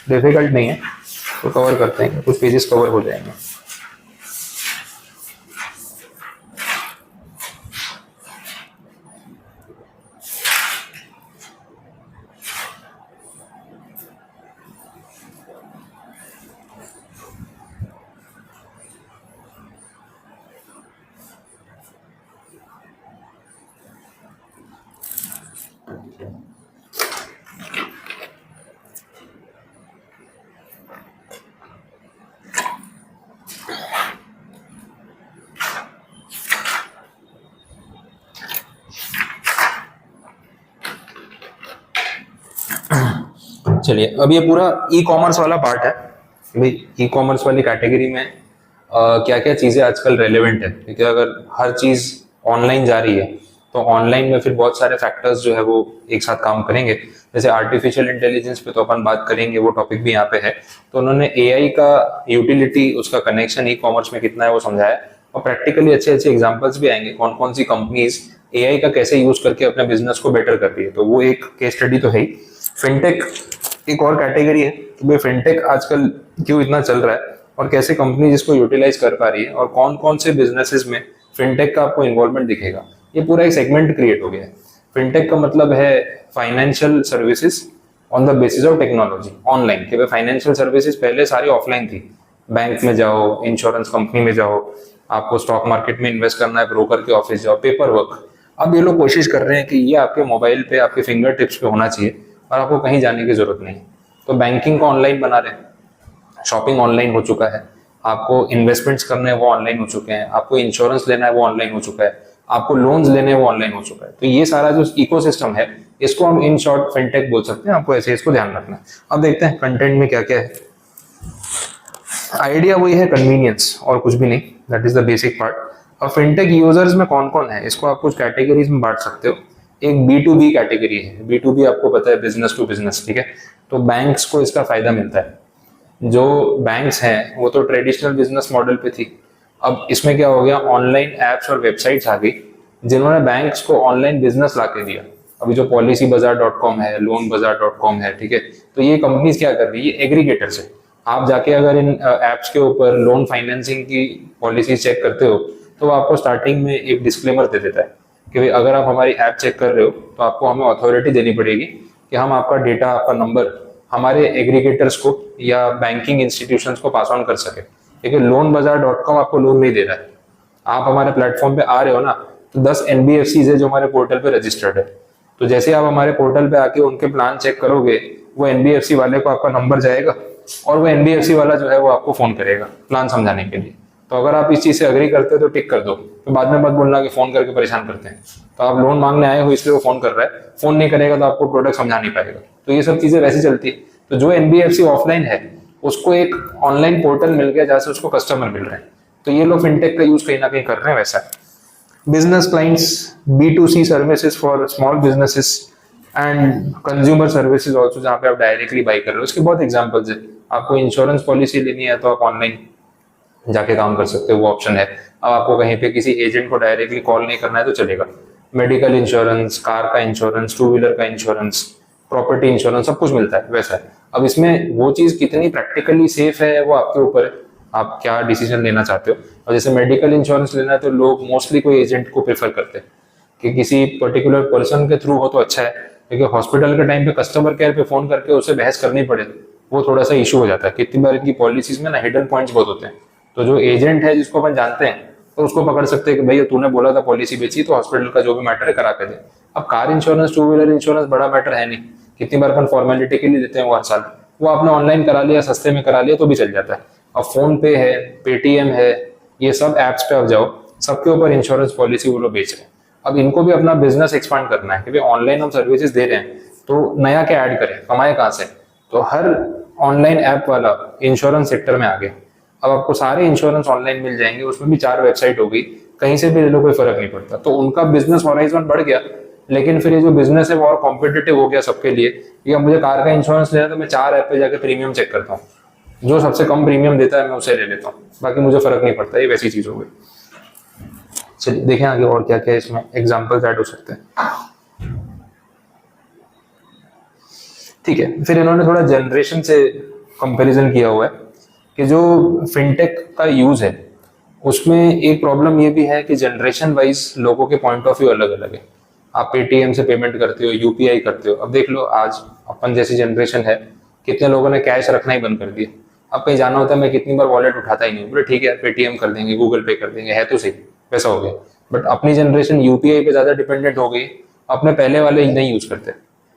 डिफिकल्ट नहीं है, तो कवर करते हैं, कुछ पेजेस कवर हो जाएंगे। चलिए, अब ये पूरा ई कॉमर्स वाला पार्ट है। भाई ई कॉमर्स वाली कैटेगरी में क्या क्या चीजें आजकल रेलेवेंट है, क्योंकि अगर हर चीज ऑनलाइन जा रही है तो ऑनलाइन में फिर बहुत सारे फैक्टर्स जो है वो एक साथ काम करेंगे। जैसे आर्टिफिशियल इंटेलिजेंस पे तो अपन बात करेंगे, वो टॉपिक भी यहाँ पे है। तो उन्होंने AI का यूटिलिटी, उसका कनेक्शन ई कॉमर्स में कितना है वो समझाया, और प्रैक्टिकली अच्छे अच्छे एग्जाम्पल्स भी आएंगे कौन कौन सी कंपनीज AI का कैसे यूज करके अपने बिजनेस को बेटर कर रही है। तो वो एक केस स्टडी तो है ही। फिनटेक एक और कैटेगरी है कि भाई फिनटेक आजकल क्यों इतना चल रहा है और कैसे कंपनी जिसको यूटिलाइज कर पा रही है, और कौन कौन से बिजनेसेस में फिनटेक का आपको इन्वॉल्वमेंट दिखेगा। ये पूरा एक सेगमेंट क्रिएट हो गया है। फिनटेक का मतलब है financial services on the basis of technology, online. कि भाई फाइनेंशियल सर्विसेज पहले सारी ऑफलाइन थी, बैंक में जाओ, इंश्योरेंस कंपनी में जाओ, आपको स्टॉक मार्केट में इन्वेस्ट करना है, ब्रोकर के ऑफिस जाओ, पेपर वर्क। अब ये लोग कोशिश कर रहे हैं कि ये आपके मोबाइल पे, आपके फिंगर टिप्स पे होना चाहिए और आपको कहीं जाने की जरूरत नहीं। तो बैंकिंग को ऑनलाइन बना रहे हैं, शॉपिंग ऑनलाइन हो चुका है, आपको इन्वेस्टमेंट्स करने हैं वो ऑनलाइन हो चुके हैं, आपको इंश्योरेंस लेना है वो ऑनलाइन हो चुका है, आपको लोन्स लेने हैं वो ऑनलाइन हो चुका है। तो ये सारा जो इकोसिस्टम है, इसको हम इन शॉर्ट फिनटेक बोल सकते हैं। आपको ऐसे इसको ध्यान रखना है। अब देखते हैं कंटेंट में क्या क्या है। आइडिया वही है, कन्वीनियंस, और कुछ भी नहीं, that is the basic part. और फिनटेक यूजर्स में कौन कौन है, इसको आप कुछ कैटेगरीज में बांट सकते हो। एक B2B कैटेगरी है। B2B आपको पता है, बिजनेस टू बिजनेस, ठीक है। तो बैंक्स को इसका फायदा मिलता है। जो बैंक्स हैं वो तो ट्रेडिशनल बिजनेस मॉडल पे थी, अब इसमें क्या हो गया, ऑनलाइन एप्स और वेबसाइट्स आ गई जिन्होंने बैंक्स को ऑनलाइन बिजनेस ला के दिया। अभी जो policybazaar.com है, loanbazaar.com है, ठीक है। तो ये कंपनीज क्या कर रही है, एग्रीगेटर्स है। आप जाके अगर इन एप्स के ऊपर लोन फाइनेंसिंग की पॉलिसी चेक करते हो तो वो आपको स्टार्टिंग में एक डिस्क्लेमर दे देता है कि भाई अगर आप हमारी ऐप चेक कर रहे हो तो आपको हमें अथॉरिटी देनी पड़ेगी कि हम आपका डेटा, आपका नंबर हमारे एग्रीगेटर्स को या बैंकिंग इंस्टीट्यूशंस को पास ऑन कर सके। लेकिन loanbazaar.com आपको लोन नहीं दे रहा है। आप हमारे प्लेटफॉर्म पे आ रहे हो ना, तो 10 NBFCs है जो हमारे पोर्टल पे रजिस्टर्ड है। तो जैसे आप हमारे पोर्टल पे आके उनके प्लान चेक करोगे, वो NBFC वाले को आपका नंबर जाएगा और वो NBFC वाला जो है वो आपको फोन करेगा प्लान समझाने के लिए। तो अगर आप इस चीज से अग्री करते हो तो टिक कर दो, तो बाद में मत बोलना कि फोन करके परेशान करते हैं। तो आप लोन मांगने आए हो इसलिए वो फोन कर रहा है, फोन नहीं करेगा तो आपको प्रोडक्ट समझा नहीं पाएगा। तो ये सब चीजें वैसी चलती है। तो जो NBFC ऑफलाइन है उसको एक ऑनलाइन पोर्टल मिल गया जहाँ से उसको कस्टमर मिल रहे हैं। तो ये लोग फिनटेक का यूज कहीं ना कहीं कर रहे हैं वैसा। Business clients, B2C services for small businesses and consumer services also, जहाँ पे आप डायरेक्टली बाई कर रहे हो। उसके बहुत एग्जांपल्स है। आपको इंश्योरेंस पॉलिसी लेनी है तो आप ऑनलाइन जाके काम कर सकते हो, वो ऑप्शन है। अब आपको कहीं पे किसी एजेंट को डायरेक्टली कॉल नहीं करना है तो चलेगा। मेडिकल इंश्योरेंस, कार का इंश्योरेंस, टू व्हीलर का इंश्योरेंस, प्रॉपर्टी इंश्योरेंस, सब कुछ मिलता है वैसा है। अब इसमें वो चीज़ कितनी प्रैक्टिकली सेफ है वो आपके ऊपर है, आप क्या डिसीजन लेना चाहते हो। और जैसे मेडिकल इंश्योरेंस लेना है तो लोग मोस्टली कोई एजेंट को प्रेफर करते हैं कि किसी पर्टिकुलर पर्सन के थ्रू हो तो अच्छा है, क्योंकि हॉस्पिटल के टाइम पे कस्टमर केयर पे फोन करके उसे बहस करनी पड़े वो थोड़ा सा इशू हो जाता है। कितनी बार इनकी पॉलिसीज में ना हिडन पॉइंट्स बहुत होते हैं। तो जो एजेंट है जिसको अपन जानते हैं तो उसको पकड़ सकते हैं कि भैया तूने बोला था पॉलिसी बेची तो हॉस्पिटल का जो भी मैटर है करा के दे। अब car insurance, two wheeler insurance बड़ा मैटर है नहीं, कितनी बार अपन फॉर्मेलिटी के लिए देते हैं वो हर साल, वो आपने ऑनलाइन करा लिया, सस्ते में करा लिया तो भी चल जाता है। अब फोन पे है, पेटीएम है, ये सब एप्स पे आप जाओ, सबके ऊपर इंश्योरेंस पॉलिसी वो लोग बेच रहे हैं। अब इनको भी अपना बिजनेस एक्सपांड करना है, क्योंकि ऑनलाइन हम सर्विसेज दे रहे हैं तो नया क्या ऐड करें, कमाए कहाँ से। तो हर ऑनलाइन ऐप वाला इंश्योरेंस सेक्टर में आ गया। अब आपको सारे इंश्योरेंस ऑनलाइन मिल जाएंगे, उसमें भी 4 वेबसाइट हो गई, कहीं से भी ले लो कोई फर्क नहीं पड़ता। तो उनका बिजनेस हॉराइजन बढ़ गया, लेकिन फिर ये जो बिजनेस है वो और कॉम्पिटिटिव हो गया सबके लिए। कि अब मुझे कार का इंश्योरेंस लेना है तो मैं 4 ऐप पे जाके प्रीमियम चेक करता हूँ, जो सबसे कम प्रीमियम देता है मैं उसे ले लेता हूँ, बाकी मुझे फर्क नहीं पड़ता। ये वैसी चीज हो गई। चलिए देखें आगे और क्या क्या इसमें एग्जाम्पल्स ऐड हो सकते हैं। ठीक है, फिर इन्होंने थोड़ा जनरेशन से कंपैरिजन किया हुआ है कि जो फिनटेक का यूज है उसमें एक प्रॉब्लम ये भी है कि जनरेशन वाइज लोगों के पॉइंट ऑफ व्यू अलग अलग है। आप पेटीएम से पेमेंट करते हो, यूपीआई करते हो। अब देख लो आज अपन जैसी जनरेशन है, कितने लोगों ने कैश रखना ही बंद कर दिया। अब कहीं जाना होता है, मैं कितनी बार वॉलेट उठाता ही नहीं, बोले ठीक है पेटीएम कर देंगे, गूगल पे कर देंगे, है तो सही, वैसा हो गया। बट अपनी जनरेशन यूपीआई पे ज्यादा डिपेंडेंट हो गई, अपने पहले वाले ही नहीं यूज करते।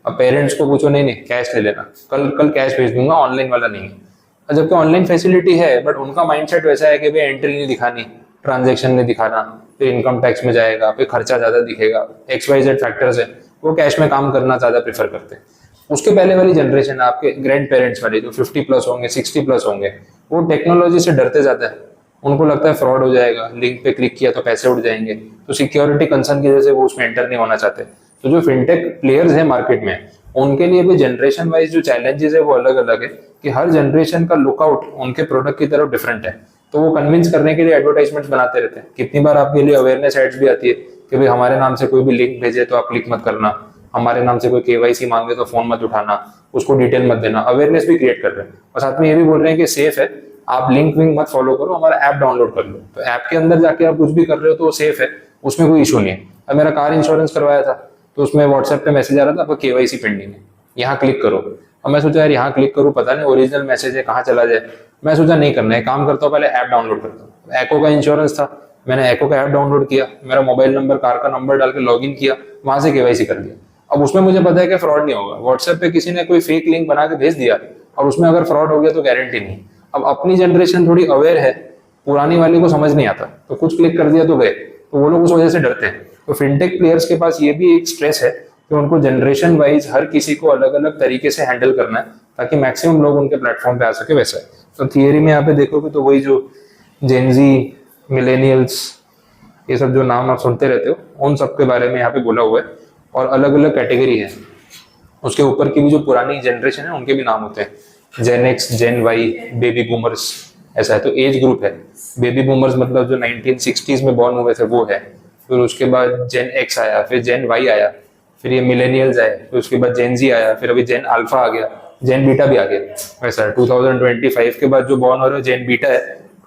अब पेरेंट्स को पूछो, नहीं नहीं कैश ले लेना, कल कल कैश भेज दूंगा, ऑनलाइन वाला नहीं है। जबकि ऑनलाइन फैसिलिटी है, बट उनका माइंडसेट वैसा है कि भाई एंट्री नहीं दिखानी, ट्रांजैक्शन नहीं दिखाना, फिर इनकम टैक्स में जाएगा, फिर खर्चा ज्यादा दिखेगा, XYZ फैक्टर्स है, वो कैश में काम करना ज्यादा प्रेफर करते हैं। उसके पहले वाली जनरेशन है आपके ग्रैंड पेरेंट्स वाले, जो 50+ होंगे, 60+ होंगे, वो टेक्नोलॉजी से डरते जाते हैं। उनको लगता है फ्रॉड हो जाएगा, लिंक पे क्लिक किया तो पैसे उड़ जाएंगे, तो सिक्योरिटी कंसर्न की वजह से वो उसमें एंटर नहीं होना चाहते। तो जो फिनटेक प्लेयर्स हैं मार्केट में, उनके लिए भी जनरेशन वाइज जो चैलेंजेस है वो अलग अलग है, कि हर जनरेशन का लुकआउट उनके प्रोडक्ट की तरफ डिफरेंट है। तो वो कन्विंस करने के लिए एडवर्टाइजमेंट्स बनाते रहते हैं। कितनी बार आपके लिए अवेयरनेस एड्स भी आती है कि भाई हमारे नाम से कोई भी लिंक भेजे तो आप क्लिक मत करना, हमारे नाम से कोई KYC मांगे तो फोन मत उठाना, उसको डिटेल मत देना। अवेयरनेस भी क्रिएट कर रहे हैं और साथ में ये भी बोल रहे हैं कि सेफ है, आप लिंक विंक मत फॉलो करो, हमारा ऐप डाउनलोड कर लो। तो ऐप के अंदर जाके आप कुछ भी कर रहे हो तो वो सेफ है, उसमें कोई इशू नहीं है। अब मेरा कार इंश्योरेंस करवाया था तो उसमें व्हाट्सएप पे मैसेज आ रहा था आपका KYC पेंडिंग है, यहाँ क्लिक करो। अब मैं सोचा यार यहाँ क्लिक करूँ, पता नहीं ओरिजिनल मैसेज है कहाँ चला जाए। मैं सोचा नहीं करना है, काम करता हूँ पहले ऐप डाउनलोड करता हूँ। एको का इंश्योरेंस था, मैंने एको का ऐप डाउनलोड किया, मेरा मोबाइल नंबर, कार का नंबर डाल के लॉगिन किया, वहां से KYC कर दिया। अब उसमें मुझे पता है कि फ्रॉड नहीं होगा। व्हाट्सएप पे किसी ने कोई फेक लिंक बना के भेज दिया और उसमें अगर फ्रॉड हो गया तो गारंटी नहीं। अब अपनी जनरेशन थोड़ी अवेयर है, पुरानी वाली को समझ नहीं आता, तो कुछ क्लिक कर दिया तो गए, तो वो लोग उस वजह से डरते हैं। तो फिनटेक प्लेयर्स के पास ये भी एक स्ट्रेस है कि उनको जनरेशन वाइज हर किसी को अलग अलग तरीके से हैंडल करना है ताकि मैक्सिमम लोग उनके प्लेटफॉर्म पे आ सके। वैसा है तो थियरी में यहाँ पे देखोगे तो वही जो जेनजी, मिलेनियल्स, ये सब जो नाम आप सुनते रहते हो उन सब के बारे में यहाँ पे बोला हुआ है और अलग अलग कैटेगरी है। उसके ऊपर की भी जो पुरानी जनरेशन है उनके भी नाम होते हैं, Gen X, Gen Y, baby boomers, ऐसा है। तो एज ग्रुप है, बेबी बूमर्स मतलब जो 1960s में बॉर्न हुए थे वो है। फिर उसके बाद Gen X आया, फिर Gen Y आया, फिर ये मिलेनियल्स आए, फिर उसके बाद Gen Z आया, फिर अभी Gen अल्फा आ गया, Gen बीटा भी आ गया। वैसा है 2025 के बाद जो बॉर्न हो रहे हो Gen बीटा है,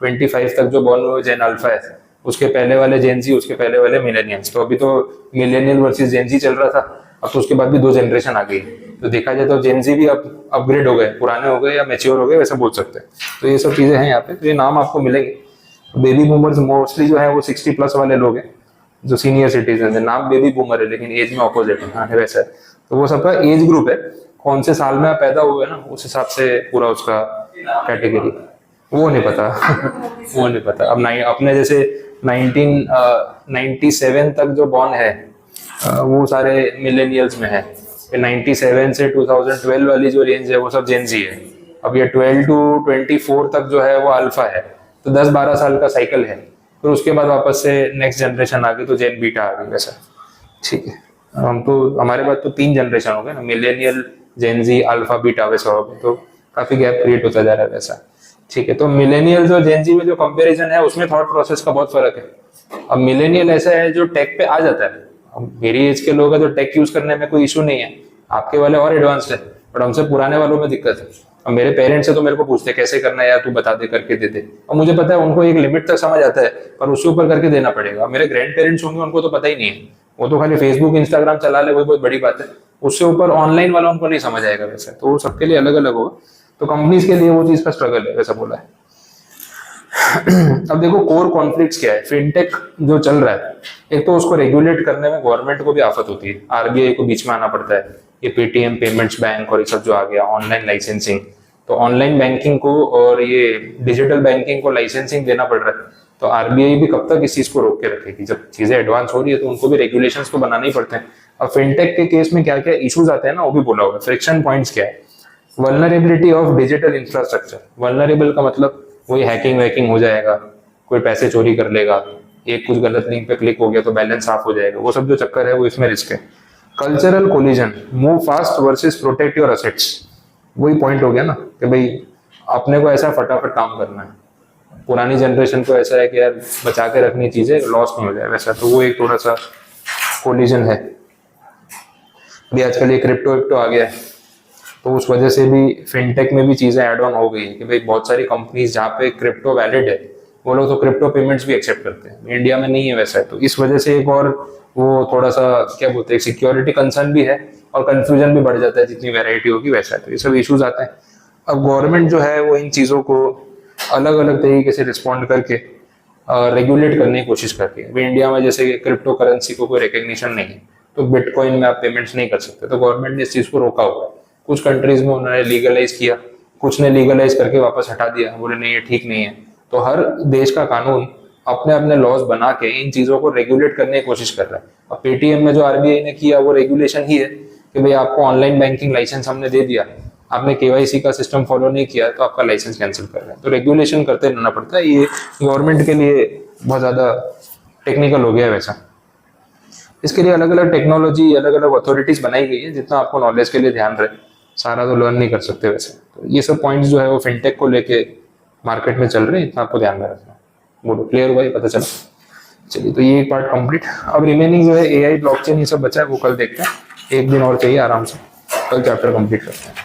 25 तक जो बॉर्न हो रहे हो Gen अल्फा है, उसके पहले वाले Gen Z, उसके पहले वाले मिलेनियल्स। तो अभी तो मिलेनियल वर्सेस Gen Z चल रहा था, अब तो उसके बाद भी 2 जनरेशन आ गई। तो देखा जाए तो Gen Z भी अब अपग्रेड हो गए, पुराने हो गए या मैच्योर हो गए, वैसे बोल सकते हैं। तो ये सब चीजें हैं यहाँ पे, तो ये नाम आपको मिलेंगे। बेबी बूमर्स मोस्टली जो है वो 60+ वाले लोग हैं जो सीनियर सिटीजन है। नाम बेबी बूमर है लेकिन एज में ऑपोजिट है, हाँ वैसा है। तो वो सबका एज ग्रुप है, कौन से साल में आप पैदा हुए ना उस हिसाब से पूरा उसका कैटेगरी वो नहीं पता वो नहीं पता। अब अपने जैसे 1997 तक जो बॉर्न है वो सारे मिलेनियल्स में है। फिर 97 से 2012 वाली जो रेंज है वो सब Gen Z है। अब ये 12 to 24 तक जो है वो अल्फा है। तो 10-12 साल का साइकिल है। फिर उसके बाद वापस से नेक्स्ट जनरेशन आ गई तो Gen बीटा आ गई, वैसा। ठीक है, हम तो हमारे पास तो 3 जनरेशन हो गए ना, मिलेनियल, जेनजी, अल्फा, बीटा, वैसा हो गया, तो काफी गैप क्रिएट होता जा रहा है वैसा। ठीक है, तो मिलेनियल्स और जेनजी में जो कंपैरिजन है उसमें थॉट प्रोसेस का बहुत फर्क है। अब मिलेनियल ऐसा है जो टेक पे आ जाता है, अब मेरी एज के लोग हैं तो टेक यूज करने में कोई इशू नहीं है, आपके वाले और एडवांस्ड है, बट हमसे पुराने वालों में दिक्कत है। अब मेरे पेरेंट्स है तो मेरे को पूछते हैं कैसे करना है यार, तू बता दे, करके दे दे। और मुझे पता है उनको एक लिमिट तक समझ आता है, पर उसके ऊपर करके देना पड़ेगा। मेरे ग्रैंड पेरेंट्स होंगे उनको तो पता ही नहीं है, वो तो खाली फेसबुक इंस्टाग्राम चला ले, वही बहुत बड़ी बात है। उससे ऊपर ऑनलाइन वाला उनको नहीं समझ आएगा वैसे, तो वो सबके लिए अलग अलग होगा। तो कंपनीज के लिए वो चीज का स्ट्रगल है, वैसा बोला है। अब देखो कोर कॉन्फ्लिक्ट्स क्या है, फिनटेक जो चल रहा है, एक तो उसको रेगुलेट करने में गवर्नमेंट को भी आफत होती है, आरबीआई को बीच में आना पड़ता है, ये पेटीएम पेमेंट्स बैंक और ये सब जो आ गया, ऑनलाइन लाइसेंसिंग, तो ऑनलाइन बैंकिंग को और ये डिजिटल बैंकिंग को लाइसेंसिंग देना पड़ रहा है। तो आरबीआई भी कब तक इस चीज को रोक के रखेगी, जब चीजें एडवांस हो रही है तो उनको भी रेगुलेशंस तो बनाने ही पड़ते हैं। अब फिनटेक के केस में क्या क्या इश्यूज आते हैं ना, वो भी बोला होगा। फ्रिक्शन पॉइंट्स क्या है, vulnerability of digital infrastructure, vulnerable का मतलब वही हैकिंग वैकिंग हो जाएगा, कोई पैसे चोरी कर लेगा, एक कुछ गलत लिंक पे क्लिक हो गया तो बैलेंस साफ हो जाएगा, वो सब जो चक्कर है वो इसमें रिस्क है। Cultural collision, move fast versus protect your assets, वही पॉइंट हो गया ना कि भाई अपने को ऐसा फटाफट काम करना है, पुरानी जनरेशन को ऐसा है कि यार बचा के रखनी चीजें, लॉस नहीं हो जाए वैसा, तो वो एक थोड़ा सा कोलिजन है। अभी आजकल ये क्रिप्टो विप्टो आ गया है, तो उस वजह से भी फिनटेक में भी चीजें ऐड ऑन हो गई है कि भाई बहुत सारी कंपनीज जहाँ पे क्रिप्टो वैलिड है वो लोग तो क्रिप्टो पेमेंट्स भी एक्सेप्ट करते हैं, इंडिया में नहीं है वैसा है। तो इस वजह से एक और वो थोड़ा सा क्या बोलते हैं, सिक्योरिटी कंसर्न भी है और कंफ्यूजन भी बढ़ जाता है, जितनी वैरायटी होगी वैसा है, तो ये सब इश्यूज आते हैं। अब गवर्नमेंट जो है वो इन चीज़ों को अलग अलग तरीके से रिस्पॉन्ड करके रेगुलेट करने की कोशिश करती है। अभी इंडिया में जैसे क्रिप्टो करेंसी को कोई रिकग्निशन नहीं है, तो बिटकॉइन में आप पेमेंट्स नहीं कर सकते, तो गवर्नमेंट ने इस चीज़ को रोका हुआ है। कुछ कंट्रीज में उन्होंने लीगलाइज किया, कुछ ने लीगलाइज करके वापस हटा दिया, बोले नहीं ये ठीक नहीं है। तो हर देश का कानून अपने अपने लॉज बना के इन चीज़ों को रेगुलेट करने की कोशिश कर रहा है। अब पेटीएम में जो आरबीआई ने किया वो रेगुलेशन ही है कि भाई आपको ऑनलाइन बैंकिंग लाइसेंस हमने दे दिया, आपने केवाईसी का सिस्टम फॉलो नहीं किया तो आपका लाइसेंस कैंसिल कर रहे हैं। तो रेगुलेशन करते रहना पड़ता है, ये गवर्नमेंट के लिए बहुत ज़्यादा टेक्निकल हो गया है वैसा। इसके लिए अलग अलग टेक्नोलॉजी, अलग अलग अथॉरिटीज बनाई गई है, जितना आपको नॉलेज के लिए ध्यान रहे, सारा तो लर्न नहीं कर सकते वैसे। तो ये सब पॉइंट्स जो है वो फिनटेक को लेके मार्केट में चल रहे हैं, इतना आपको ध्यान में रखना। बोलो क्लियर हुआ, ये पता चला? चलिए, तो ये एक पार्ट कंप्लीट। अब रिमेनिंग जो है एआई, ब्लॉकचेन, ये सब बचा है, वो कल देखते हैं। एक दिन और चाहिए आराम से, कल चैप्टर कंप्लीट करते हैं।